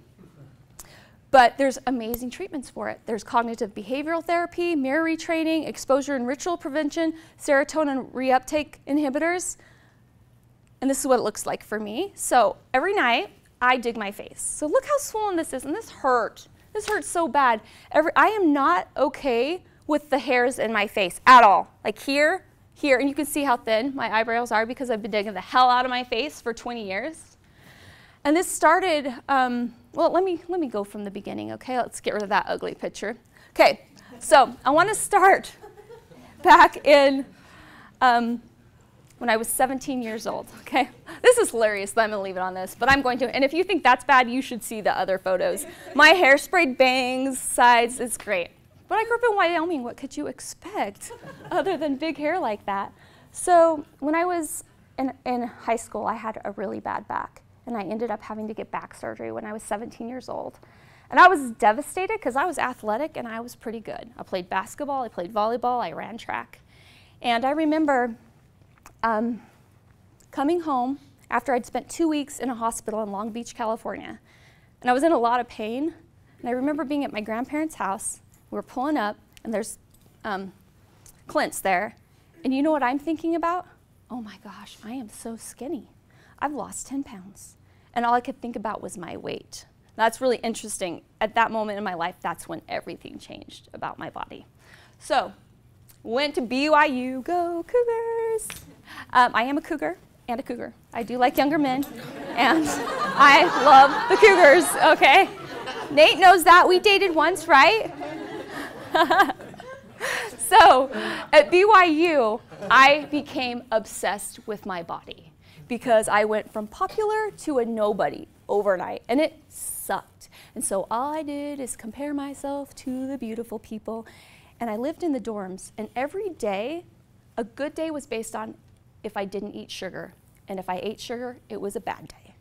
Speaker 1: But there's amazing treatments for it. There's cognitive behavioral therapy, mirror retraining, exposure and ritual prevention, serotonin reuptake inhibitors. And this is what it looks like for me. So every night, I dig my face. So look how swollen this is, and this hurt. This hurts so bad. I am not okay with the hairs in my face at all. Like here, and you can see how thin my eyebrows are because I've been digging the hell out of my face for 20 years. And this started, well, let me go from the beginning, okay? Let's get rid of that ugly picture. Okay, so I want to start back in when I was 17 years old, okay? This is hilarious, but I'm going to leave it on this, but I'm going to. And if you think that's bad, you should see the other photos. My hair-sprayed bangs, sides, it's great. But I grew up in Wyoming. What could you expect other than big hair like that? So when I was in high school, I had a really bad back. And I ended up having to get back surgery when I was 17 years old. And I was devastated because I was athletic and I was pretty good. I played basketball, I played volleyball, I ran track. And I remember coming home after I'd spent 2 weeks in a hospital in Long Beach, California. And I was in a lot of pain. And I remember being at my grandparents' house. We were pulling up, and there's Clint's there. And you know what I'm thinking about? Oh my gosh, I am so skinny. I've lost 10 pounds. And all I could think about was my weight. That's really interesting. At that moment in my life, that's when everything changed about my body. So, went to BYU, go Cougars. I am a cougar and a cougar. I do like younger men, and I love the Cougars, okay? Nate knows that. We dated once, right? So, at BYU, I became obsessed with my body because I went from popular to a nobody overnight, and it sucked. And so all I did is compare myself to the beautiful people, and I lived in the dorms, and every day, a good day was based on if I didn't eat sugar, and if I ate sugar, it was a bad day.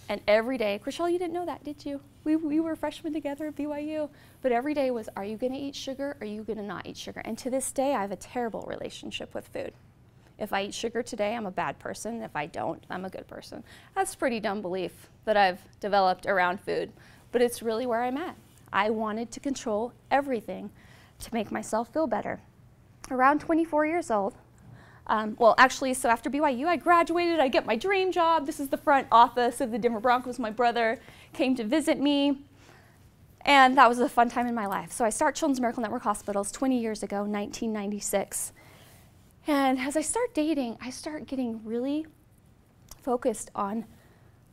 Speaker 1: And every day, Chriselle, you didn't know that, did you? We were freshmen together at BYU, but every day was, are you gonna eat sugar, or are you gonna not eat sugar? And to this day, I have a terrible relationship with food. If I eat sugar today, I'm a bad person. If I don't, I'm a good person. That's a pretty dumb belief that I've developed around food, but it's really where I'm at. I wanted to control everything to make myself feel better. Around 24 years old, well, actually, so after BYU, I graduated, I get my dream job. This is the front office of the Denver Broncos. My brother came to visit me, and that was a fun time in my life. So I start Children's Miracle Network Hospitals 20 years ago, 1996. And as I start dating, I start getting really focused on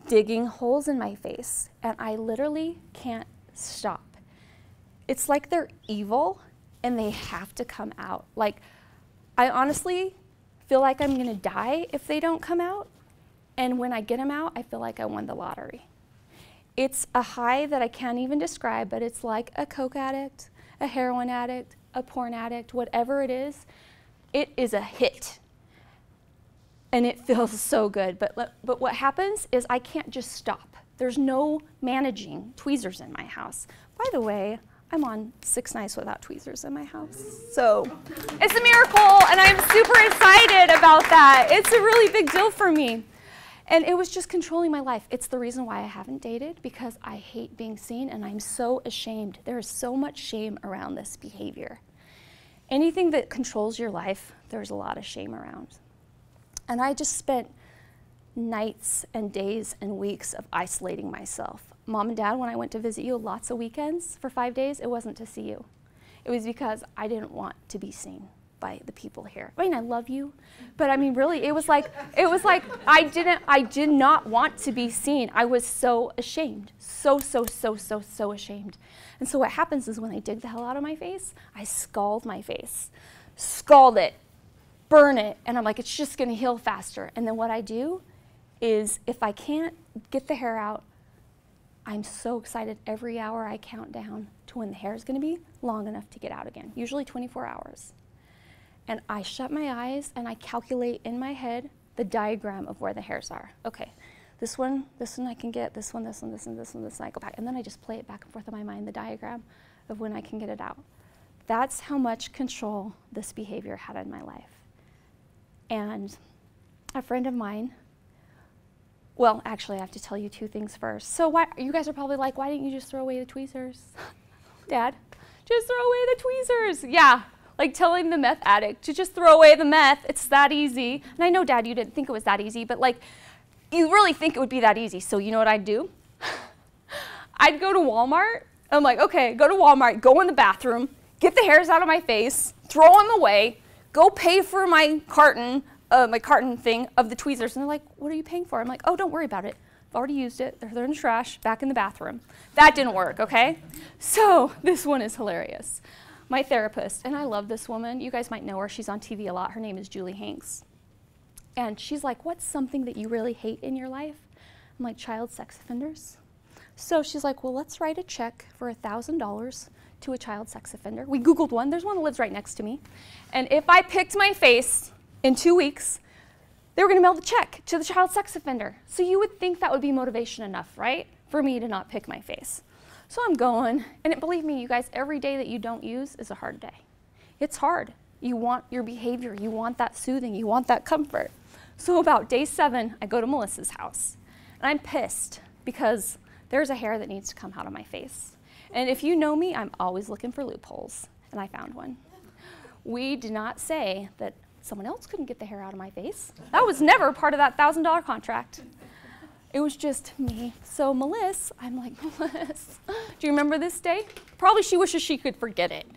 Speaker 1: digging holes in my face, and I literally can't stop. It's like they're evil, and they have to come out. Like, I honestly feel like I'm gonna die if they don't come out, and when I get them out, I feel like I won the lottery. It's a high that I can't even describe, but it's like a coke addict, a heroin addict, a porn addict, whatever it is a hit. And it feels so good, but what happens is I can't just stop. There's no managing tweezers in my house. By the way, I'm on 6 nights without tweezers in my house. So it's a miracle, and I'm super excited about that. It's a really big deal for me. And it was just controlling my life. It's the reason why I haven't dated, because I hate being seen, and I'm so ashamed. There is so much shame around this behavior. Anything that controls your life, there's a lot of shame around. And I just spent nights and days and weeks of isolating myself. Mom and Dad, when I went to visit you lots of weekends for 5 days, it wasn't to see you. It was because I didn't want to be seen by the people here. I mean, I love you, but I mean, really, it was like I did not want to be seen. I was so ashamed, so ashamed. And so what happens is when I dig the hell out of my face, I scald my face, scald it, burn it, and I'm like, it's just gonna heal faster. And then what I do is, if I can't get the hair out, I'm so excited every hour I count down to when the hair is gonna be long enough to get out again, usually 24 hours. And I shut my eyes and I calculate in my head the diagram of where the hairs are. Okay, this one I can get, this one, this one, this one, this one, this one, I go back. And then I just play it back and forth in my mind, the diagram of when I can get it out. That's how much control this behavior had in my life. And a friend of mine, well, actually I have to tell you 2 things first. So you guys are probably like, why didn't you just throw away the tweezers? Dad, just throw away the tweezers. Yeah, like telling the meth addict to just throw away the meth, it's that easy. And I know, Dad, you didn't think it was that easy, but like, you really think it would be that easy. So you know what I'd do? I'd go to Walmart. I'm like, okay, go to Walmart, go in the bathroom, get the hairs out of my face, throw them away, go pay for my carton thing of the tweezers. And they're like, what are you paying for? I'm like, oh, don't worry about it. I've already used it. They're in the trash, back in the bathroom. That didn't work, okay? So this one is hilarious. My therapist, and I love this woman. You guys might know her. She's on TV a lot. Her name is Julie Hanks. And she's like, what's something that you really hate in your life? I'm like, child sex offenders. So she's like, well, let's write a check for $1,000 to a child sex offender. We Googled one. There's one that lives right next to me. And if I picked my face in 2 weeks, they were going to mail the check to the child sex offender. So you would think that would be motivation enough, right, for me to not pick my face. So I'm going, and believe me, you guys, every day that you don't use is a hard day. It's hard. You want your behavior. You want that soothing. You want that comfort. So about day 7, I go to Melissa's house, and I'm pissed because there's a hair that needs to come out of my face. And if you know me, I'm always looking for loopholes, and I found one. We did not say that someone else couldn't get the hair out of my face. That was never part of that $1,000 contract. It was just me. So Melissa, I'm like, Melissa, do you remember this day? Probably she wishes she could forget it.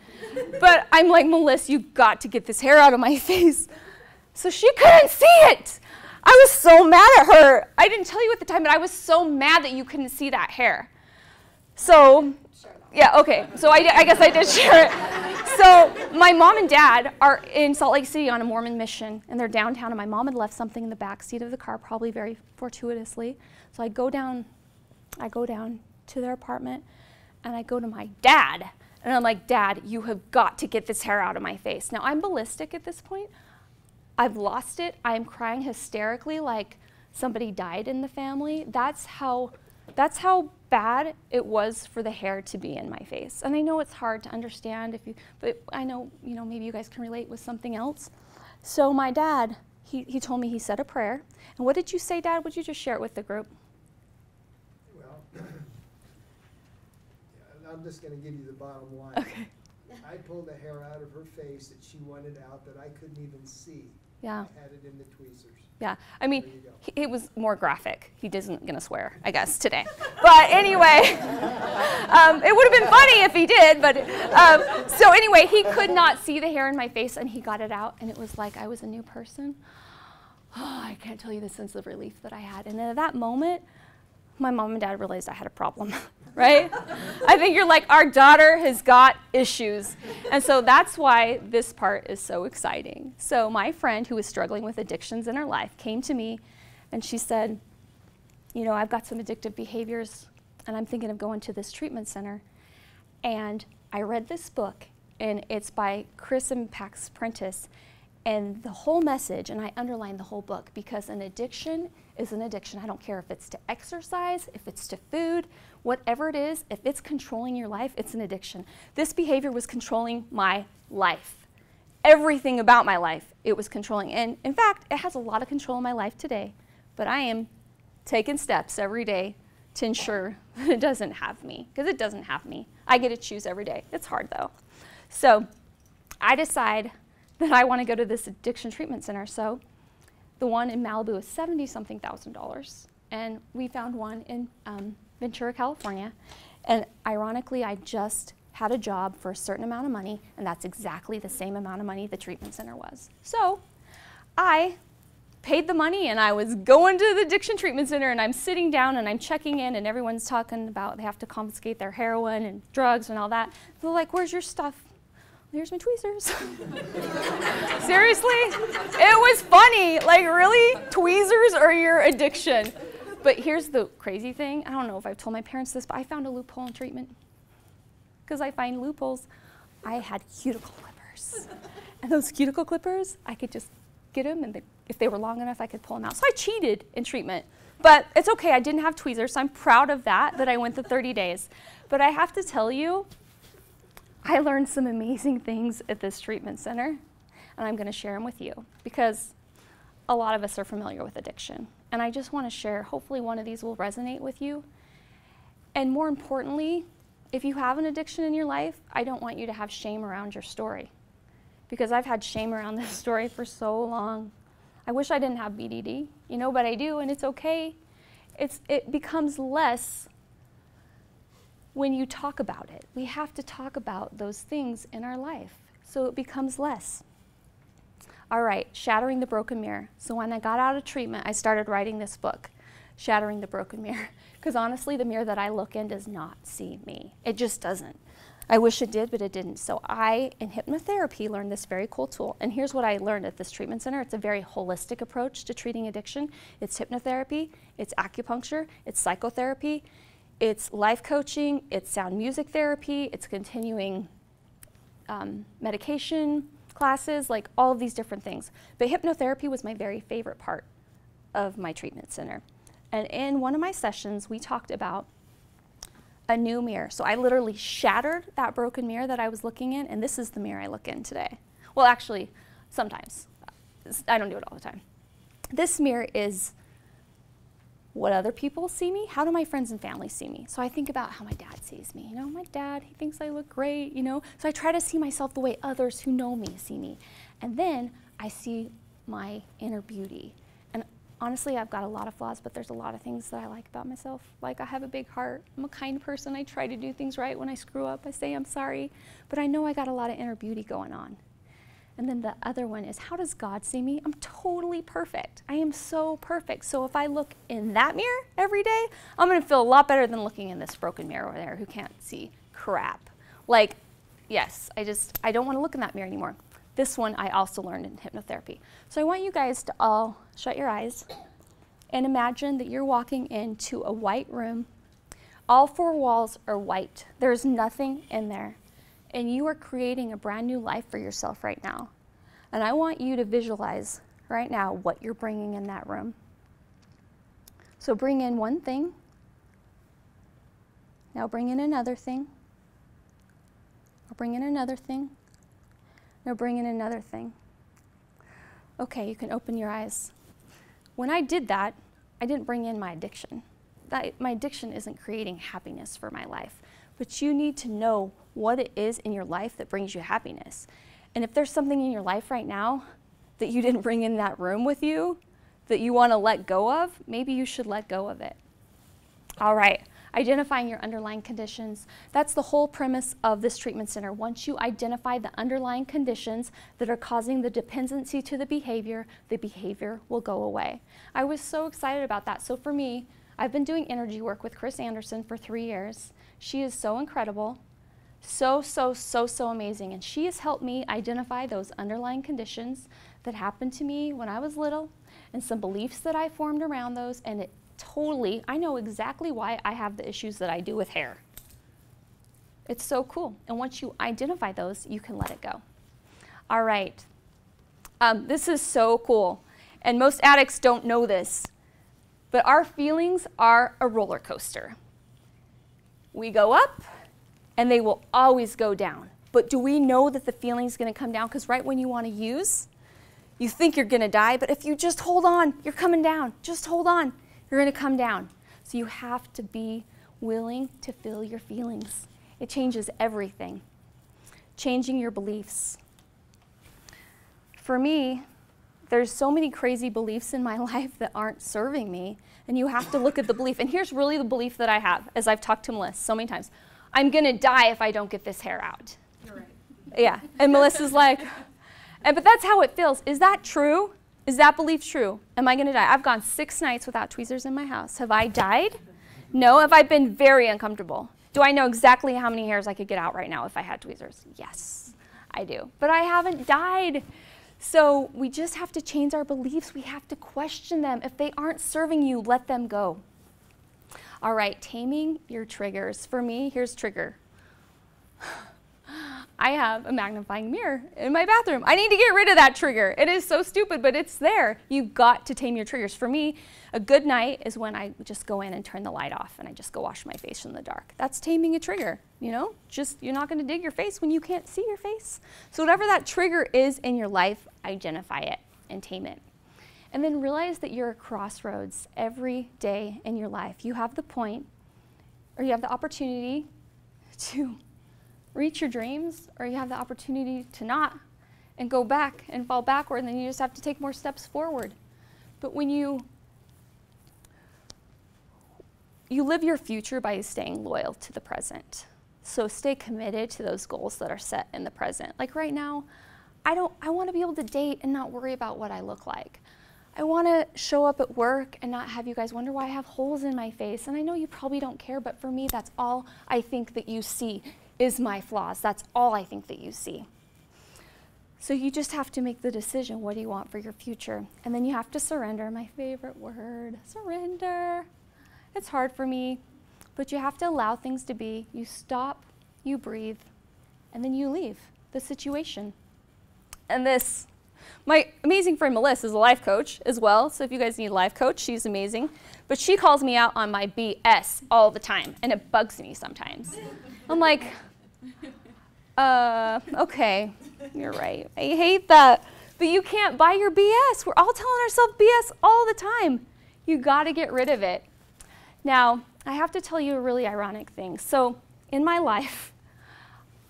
Speaker 1: But I'm like, Melissa, you got to get this hair out of my face. So she couldn't see it. I was so mad at her. I didn't tell you at the time, but I was so mad that you couldn't see that hair. So, yeah, okay. So I guess I did share it. So my mom and dad are in Salt Lake City on a Mormon mission, and they're downtown, and my mom had left something in the back seat of the car, probably very fortuitously. So I go down to their apartment, and I go to my dad, and I'm like, Dad, you have got to get this hair out of my face. Now, I'm ballistic at this point. I've lost it. I'm crying hysterically like somebody died in the family. That's how bad it was for the hair to be in my face. And I know it's hard to understand, but I know, maybe you guys can relate with something else. So my dad, he told me he said a prayer. And what did you say, Dad? Would you just share it with the group?
Speaker 5: Well, I'm just going to give you the bottom line.
Speaker 1: Okay.
Speaker 5: I pulled the hair out of her face that she wanted out that I couldn't even see.
Speaker 1: Yeah.
Speaker 5: I had it in the tweezers.
Speaker 1: Yeah, I mean,
Speaker 5: There you go.
Speaker 1: it was more graphic. He isn't gonna swear, I guess, today. But anyway, it would have been funny if he did, but, so anyway, he could not see the hair in my face, and he got it out, and it was like I was a new person. Oh, I can't tell you the sense of relief that I had. And at that moment, my mom and dad realized I had a problem, right? I think you're like, our daughter has got issues. And so that's why this part is so exciting. So my friend who was struggling with addictions in her life came to me and she said, I've got some addictive behaviors and I'm thinking of going to this treatment center. And I read this book, and it's by Chris and Pax Prentice. And the whole message, and I underlined the whole book, because an addiction is an addiction. I don't care if it's to exercise, if it's to food, whatever it is, if it's controlling your life, it's an addiction. This behavior was controlling my life. Everything about my life, it was controlling. And in fact, it has a lot of control in my life today, but I am taking steps every day to ensure that it doesn't have me, because it doesn't have me. I get to choose every day. It's hard though. So I decide that I want to go to this addiction treatment center. So the one in Malibu is $70-something thousand, and we found one in Ventura, California. And ironically, I just had a job for a certain amount of money, and that's exactly the same amount of money the treatment center was. So I paid the money, and I was going to the addiction treatment center, and I'm sitting down and I'm checking in, and everyone's talking about they have to confiscate their heroin and drugs and all that. They're like, where's your stuff? Here's my tweezers. Seriously? It was funny. Like, really? Tweezers are your addiction. But here's the crazy thing. I don't know if I've told my parents this, but I found a loophole in treatment. Because I find loopholes. I had cuticle clippers. And those cuticle clippers, I could just get them, and if they were long enough, I could pull them out. So I cheated in treatment. But it's okay. I didn't have tweezers, so I'm proud of that I went the 30 days. But I have to tell you, I learned some amazing things at this treatment center, and I'm going to share them with you because a lot of us are familiar with addiction. And I just want to share, hopefully one of these will resonate with you. And more importantly, if you have an addiction in your life, I don't want you to have shame around your story, because I've had shame around this story for so long. I wish I didn't have BDD, but I do, and it's okay. It becomes less when you talk about it. We have to talk about those things in our life, so it becomes less. All right, Shattering the Broken Mirror. So when I got out of treatment, I started writing this book, Shattering the Broken Mirror, because honestly, the mirror that I look in does not see me. It just doesn't. I wish it did, but it didn't. So I, in hypnotherapy, learned this very cool tool. And here's what I learned at this treatment center. It's a very holistic approach to treating addiction. It's hypnotherapy, it's acupuncture, it's psychotherapy, it's life coaching, it's sound music therapy, it's continuing medication classes, like all of these different things. But hypnotherapy was my very favorite part of my treatment center. And in one of my sessions, we talked about a new mirror. So I literally shattered that broken mirror that I was looking in, and this is the mirror I look in today. Well, actually, sometimes. I don't do it all the time. This mirror is what other people see me. How do my friends and family see me? So I think about how my dad sees me. My dad, he thinks I look great, So I try to see myself the way others who know me see me. And then I see my inner beauty. And honestly, I've got a lot of flaws, but there's a lot of things that I like about myself. Like, I have a big heart. I'm a kind person. I try to do things right. When I screw up, I say I'm sorry. But I know I got a lot of inner beauty going on. And then the other one is, how does God see me? I'm totally perfect. I am so perfect. So if I look in that mirror every day, I'm going to feel a lot better than looking in this broken mirror over there who can't see crap. Like, yes, I don't want to look in that mirror anymore. This one I also learned in hypnotherapy. So I want you guys to all shut your eyes and imagine that you're walking into a white room. All 4 walls are white. There's nothing in there. And you are creating a brand new life for yourself right now. And I want you to visualize right now what you're bringing in that room. So bring in one thing. Now bring in another thing. I'll bring in another thing. Now bring in another thing. Okay, you can open your eyes. When I did that, I didn't bring in my addiction. My addiction isn't creating happiness for my life. But you need to know what it is in your life that brings you happiness. And if there's something in your life right now that you didn't bring in that room with you, that you want to let go of, maybe you should let go of it. All right, identifying your underlying conditions. That's the whole premise of this treatment center. Once you identify the underlying conditions that are causing the dependency to the behavior will go away. I was so excited about that. So for me, I've been doing energy work with Chris Anderson for 3 years. She is so incredible, so amazing. And she has helped me identify those underlying conditions that happened to me when I was little and some beliefs that I formed around those. And it totally, I know exactly why I have the issues that I do with hair. It's so cool. And once you identify those, you can let it go. All right. This is so cool. And most addicts don't know this. But our feelings are a roller coaster. We go up, and they will always go down. But do we know that the feeling's going to come down? Because right when you want to use, you think you're going to die, but if you just hold on, you're coming down. Just hold on, you're going to come down. So you have to be willing to feel your feelings. It changes everything. Changing your beliefs. For me, there's so many crazy beliefs in my life that aren't serving me, and you have to look at the belief. And here's really the belief that I have, as I've talked to Melissa so many times. I'm gonna die if I don't get this hair out.
Speaker 2: You're right.
Speaker 1: Yeah, and Melissa's like, but that's how it feels. Is that true? Is that belief true? Am I gonna die? I've gone 6 nights without tweezers in my house. Have I died? No. Have I been very uncomfortable? Do I know exactly how many hairs I could get out right now if I had tweezers? Yes, I do. But I haven't died. So we just have to change our beliefs. We have to question them. If they aren't serving you, let them go. All right, taming your triggers. For me, here's trigger. I have a magnifying mirror in my bathroom. I need to get rid of that trigger. It is so stupid, but it's there. You've got to tame your triggers. For me, a good night is when I just go in and turn the light off and I just go wash my face in the dark. That's taming a trigger, you know? Just, you're not gonna dig your face when you can't see your face. So whatever that trigger is in your life, identify it and tame it. And then realize that you're at crossroads every day in your life. You have the point, or you have the opportunity to reach your dreams, or you have the opportunity to not and go back and fall backward, and then you just have to take more steps forward. But when you live your future by staying loyal to the present. So stay committed to those goals that are set in the present. Like right now, I want to be able to date and not worry about what I look like. I want to show up at work and not have you guys wonder why I have holes in my face. And I know you probably don't care, but for me, that's all I think that you see is my flaws. That's all I think that you see. So you just have to make the decision, what do you want for your future? And then you have to surrender, my favorite word, surrender. It's hard for me, but you have to allow things to be. You stop, you breathe, and then you leave the situation. And this, my amazing friend Melissa is a life coach as well, so if you guys need a life coach, she's amazing. But she calls me out on my BS all the time, and it bugs me sometimes. I'm like, okay, you're right. I hate that. But you can't buy your BS. We're all telling ourselves BS all the time. You gotta get rid of it. Now, I have to tell you a really ironic thing. So in my life,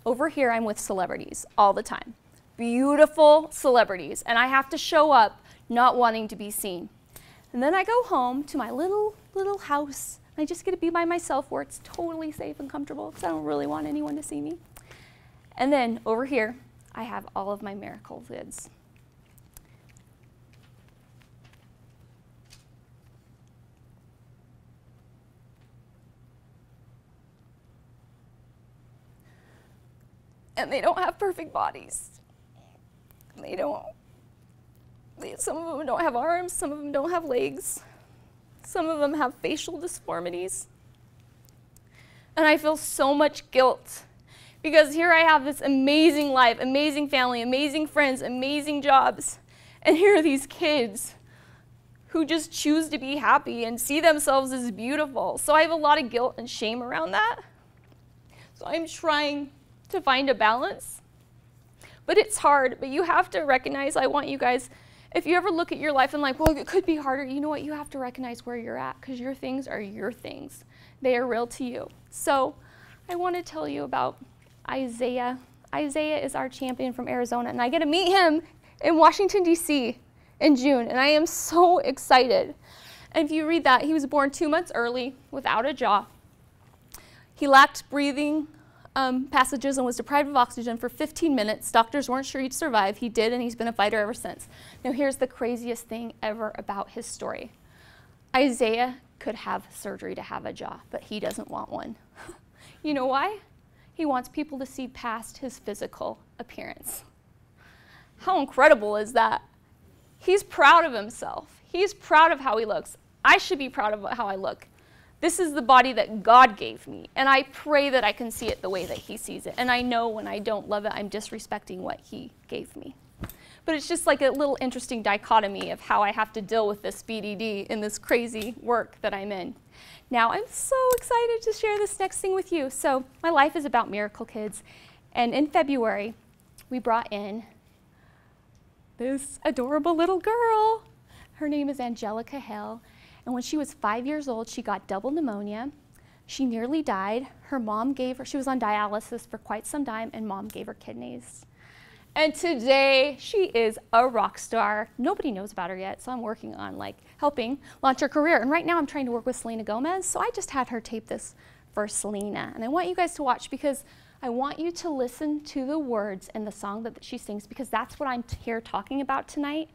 Speaker 1: over here I'm with celebrities all the time. Beautiful celebrities. And I have to show up not wanting to be seen. And then I go home to my little house. I just get to be by myself where it's totally safe and comfortable because I don't really want anyone to see me. And then over here, I have all of my miracle kids. And they don't have perfect bodies. Some of them don't have arms, some of them don't have legs. Some of them have facial deformities. And I feel so much guilt because here I have this amazing life, amazing family, amazing friends, amazing jobs. And here are these kids who just choose to be happy and see themselves as beautiful. So I have a lot of guilt and shame around that. So I'm trying to find a balance. But it's hard, but you have to recognize, I want you guys, if you ever look at your life and like, well, it could be harder, you know what? You have to recognize where you're at because your things are your things. They are real to you. So I want to tell you about Isaiah. Isaiah is our champion from Arizona, and I get to meet him in Washington, D.C. in June, and I am so excited. And if you read that, he was born 2 months early without a jaw. He lacked breathing passages and was deprived of oxygen for 15 minutes. Doctors weren't sure he'd survive. He did, and he's been a fighter ever since. Now here's the craziest thing ever about his story. Isaiah could have surgery to have a jaw, but he doesn't want one. You know why? He wants people to see past his physical appearance. How incredible is that? He's proud of himself. He's proud of how he looks. I should be proud of how I look. This is the body that God gave me, and I pray that I can see it the way that he sees it. And I know when I don't love it, I'm disrespecting what he gave me. But it's just like a little interesting dichotomy of how I have to deal with this BDD in this crazy work that I'm in. Now, I'm so excited to share this next thing with you. So my life is about miracle kids. And in February, we brought in this adorable little girl. Her name is Angelica Hale. And when she was 5 years old, she got double pneumonia. She nearly died. Her mom gave her, she was on dialysis for quite some time, and mom gave her kidneys. And today, she is a rock star. Nobody knows about her yet, so I'm working on helping launch her career. And right now, I'm trying to work with Selena Gomez, so I just had her tape this for Selena. And I want you guys to watch because I want you to listen to the words and the song that she sings, because that's what I'm here talking about tonight,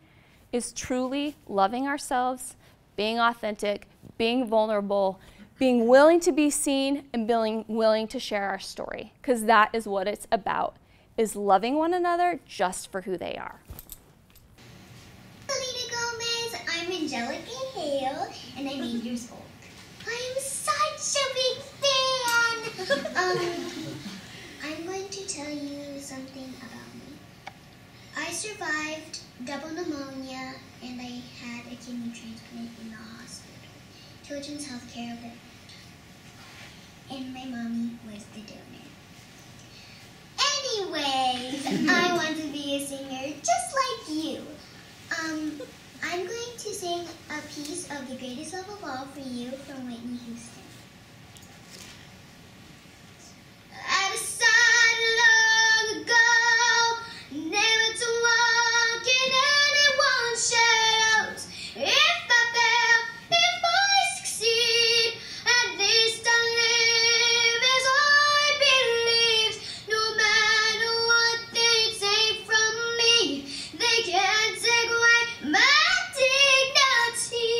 Speaker 1: is truly loving ourselves, being authentic, being vulnerable, being willing to be seen, and being willing to share our story, because that is what it's about, is loving one another just for who they are.
Speaker 4: Selena Gomez, I'm Angelica Hale, and I'm 8 years old. I'm such a big fan! I'm going to tell you something about me. I survived double pneumonia, and I had a kidney transplant in the hospital. Children's Healthcare Award. And my mommy was the donor. Anyways, I want to be a singer just like you. I'm going to sing a piece of The Greatest Love of All for you from Whitney Houston. I decided long ago never to walk in anyone's shadows. If I fail, if I succeed, at least I live as I believe. No matter what they take from me, they can't take away my dignity.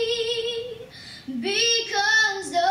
Speaker 4: Because the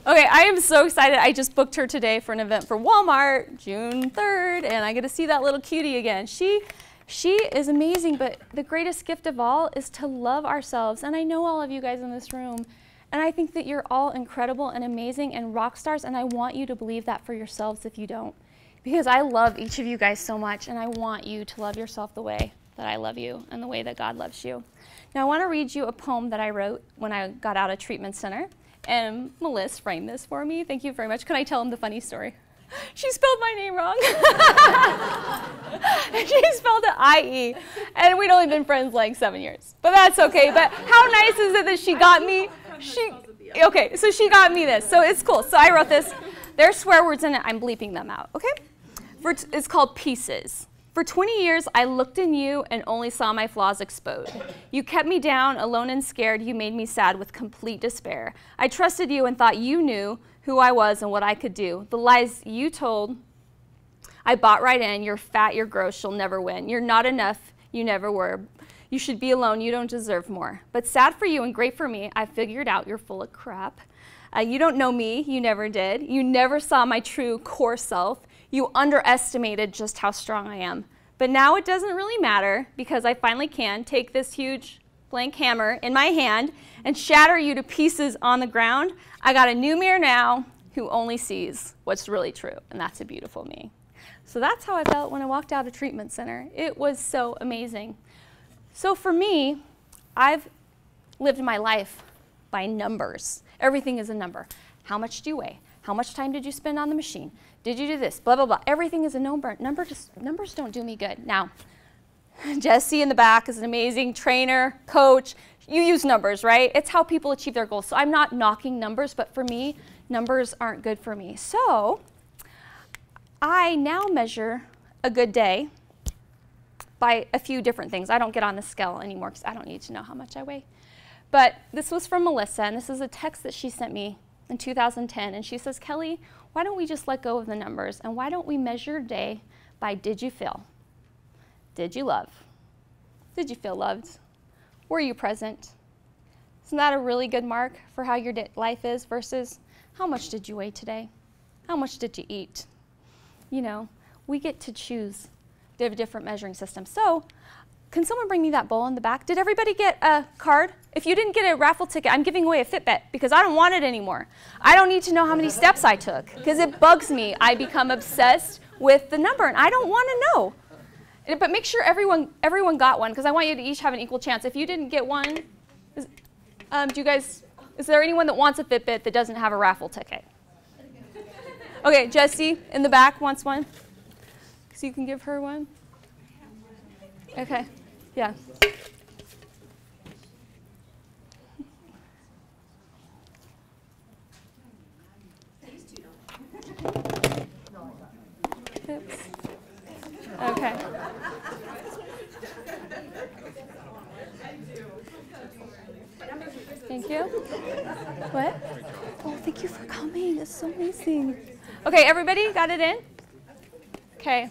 Speaker 1: Okay, I am so excited. I just booked her today for an event for Walmart, June 3rd, and I get to see that little cutie again. She is amazing, but the greatest gift of all is to love ourselves. And I know all of you guys in this room, and I think that you're all incredible and amazing and rock stars, and I want you to believe that for yourselves if you don't. Because I love each of you guys so much, and I want you to love yourself the way that I love you and the way that God loves you. Now I want to read you a poem that I wrote when I got out of treatment center. And Melissa framed this for me. Thank you very much. Can I tell him the funny story? She spelled my name wrong. She spelled it I-E. And we'd only been friends like 7 years. But that's okay. But how nice is it that she got me? Okay, so she got me this. So it's cool. So I wrote this. There's swear words in it. I'm bleeping them out, okay? It's called Pieces. For 20 years, I looked in you and only saw my flaws exposed. You kept me down, alone and scared. You made me sad with complete despair. I trusted you and thought you knew who I was and what I could do. The lies you told, I bought right in. You're fat, you're gross, you'll never win. You're not enough, you never were. You should be alone, you don't deserve more. But sad for you and great for me, I figured out you're full of crap. You don't know me, you never did. You never saw my true core self. You underestimated just how strong I am. But now it doesn't really matter because I finally can take this huge blank hammer in my hand and shatter you to pieces on the ground. I got a new mirror now who only sees what's really true, and that's a beautiful me. So that's how I felt when I walked out of treatment center. It was so amazing. So for me, I've lived my life by numbers. Everything is a number. How much do you weigh? How much time did you spend on the machine? Did you do this? Blah, blah, blah. Everything is a number. Numbers don't do me good. Now, Jesse in the back is an amazing trainer, coach. You use numbers, right? It's how people achieve their goals. So I'm not knocking numbers, but for me, numbers aren't good for me. So I now measure a good day by a few different things. I don't get on the scale anymore because I don't need to know how much I weigh. But this was from Melissa, and this is a text that she sent me in 2010, and she says, Kelly, why don't we just let go of the numbers, and why don't we measure a day by did you feel? Did you love? Did you feel loved? Were you present? Isn't that a really good mark for how your life is versus how much did you weigh today? How much did you eat? You know, we get to choose different measuring systems. So can someone bring me that bowl in the back? Did everybody get a card? If you didn't get a raffle ticket, I'm giving away a Fitbit because I don't want it anymore. I don't need to know how many steps I took because it bugs me. I become obsessed with the number and I don't want to know. But make sure everyone got one because I want you to each have an equal chance. If you didn't get one, is there anyone that wants a Fitbit that doesn't have a raffle ticket? Okay, Jessie in the back wants one. So you can give her one. Okay, yeah. Oops. Okay. Thank you. What? Oh, thank you for coming. That's so amazing. Okay, everybody got it in? Okay.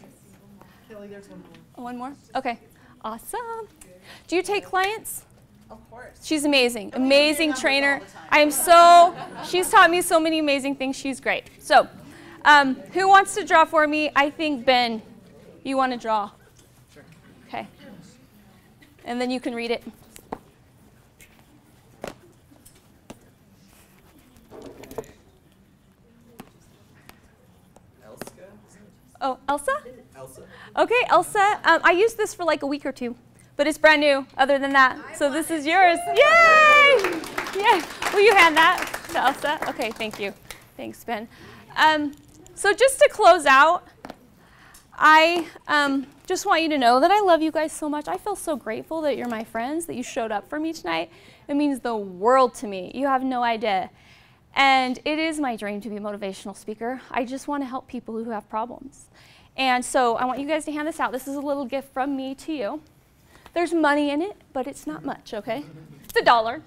Speaker 6: Kelli, there's one more.
Speaker 1: Oh, one more? Okay. Awesome. Do you take clients?
Speaker 6: Of course.
Speaker 1: She's amazing. Amazing trainer. She's taught me so many amazing things. She's great. So, who wants to draw for me? I think Ben, you want to draw?
Speaker 6: Sure.
Speaker 1: Okay. And then you can read it. Oh, Elsa?
Speaker 6: Elsa.
Speaker 1: Okay, Elsa. I used this for like a week or two, but it's brand new other than that. So this is yours. Yay! Yeah. Will you hand that to Elsa? Okay, thank you. Thanks, Ben. So just to close out, I just want you to know that I love you guys so much. I feel so grateful that you're my friends, that you showed up for me tonight. It means the world to me. You have no idea. And it is my dream to be a motivational speaker. I just want to help people who have problems. And so I want you guys to hand this out. This is a little gift from me to you. There's money in it, but it's not much, okay? It's $1.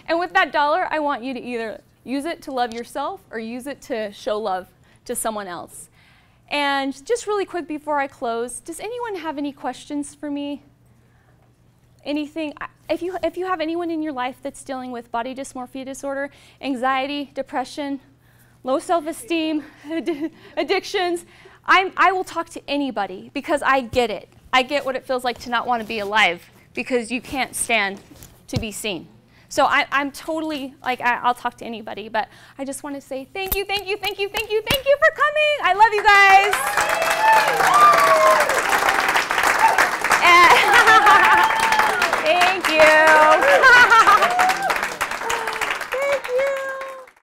Speaker 1: And with that $1, I want you to either use it to love yourself or use it to show love to someone else. And just really quick before I close, does anyone have any questions for me? anything, if you have anyone in your life that's dealing with body dysmorphia disorder, anxiety, depression, low self-esteem, addictions, I will talk to anybody because I get it. I get what it feels like to not want to be alive because you can't stand to be seen. So I'm totally, like, I'll talk to anybody, but I just want to say thank you, thank you, thank you, thank you, thank you for coming. I love you guys.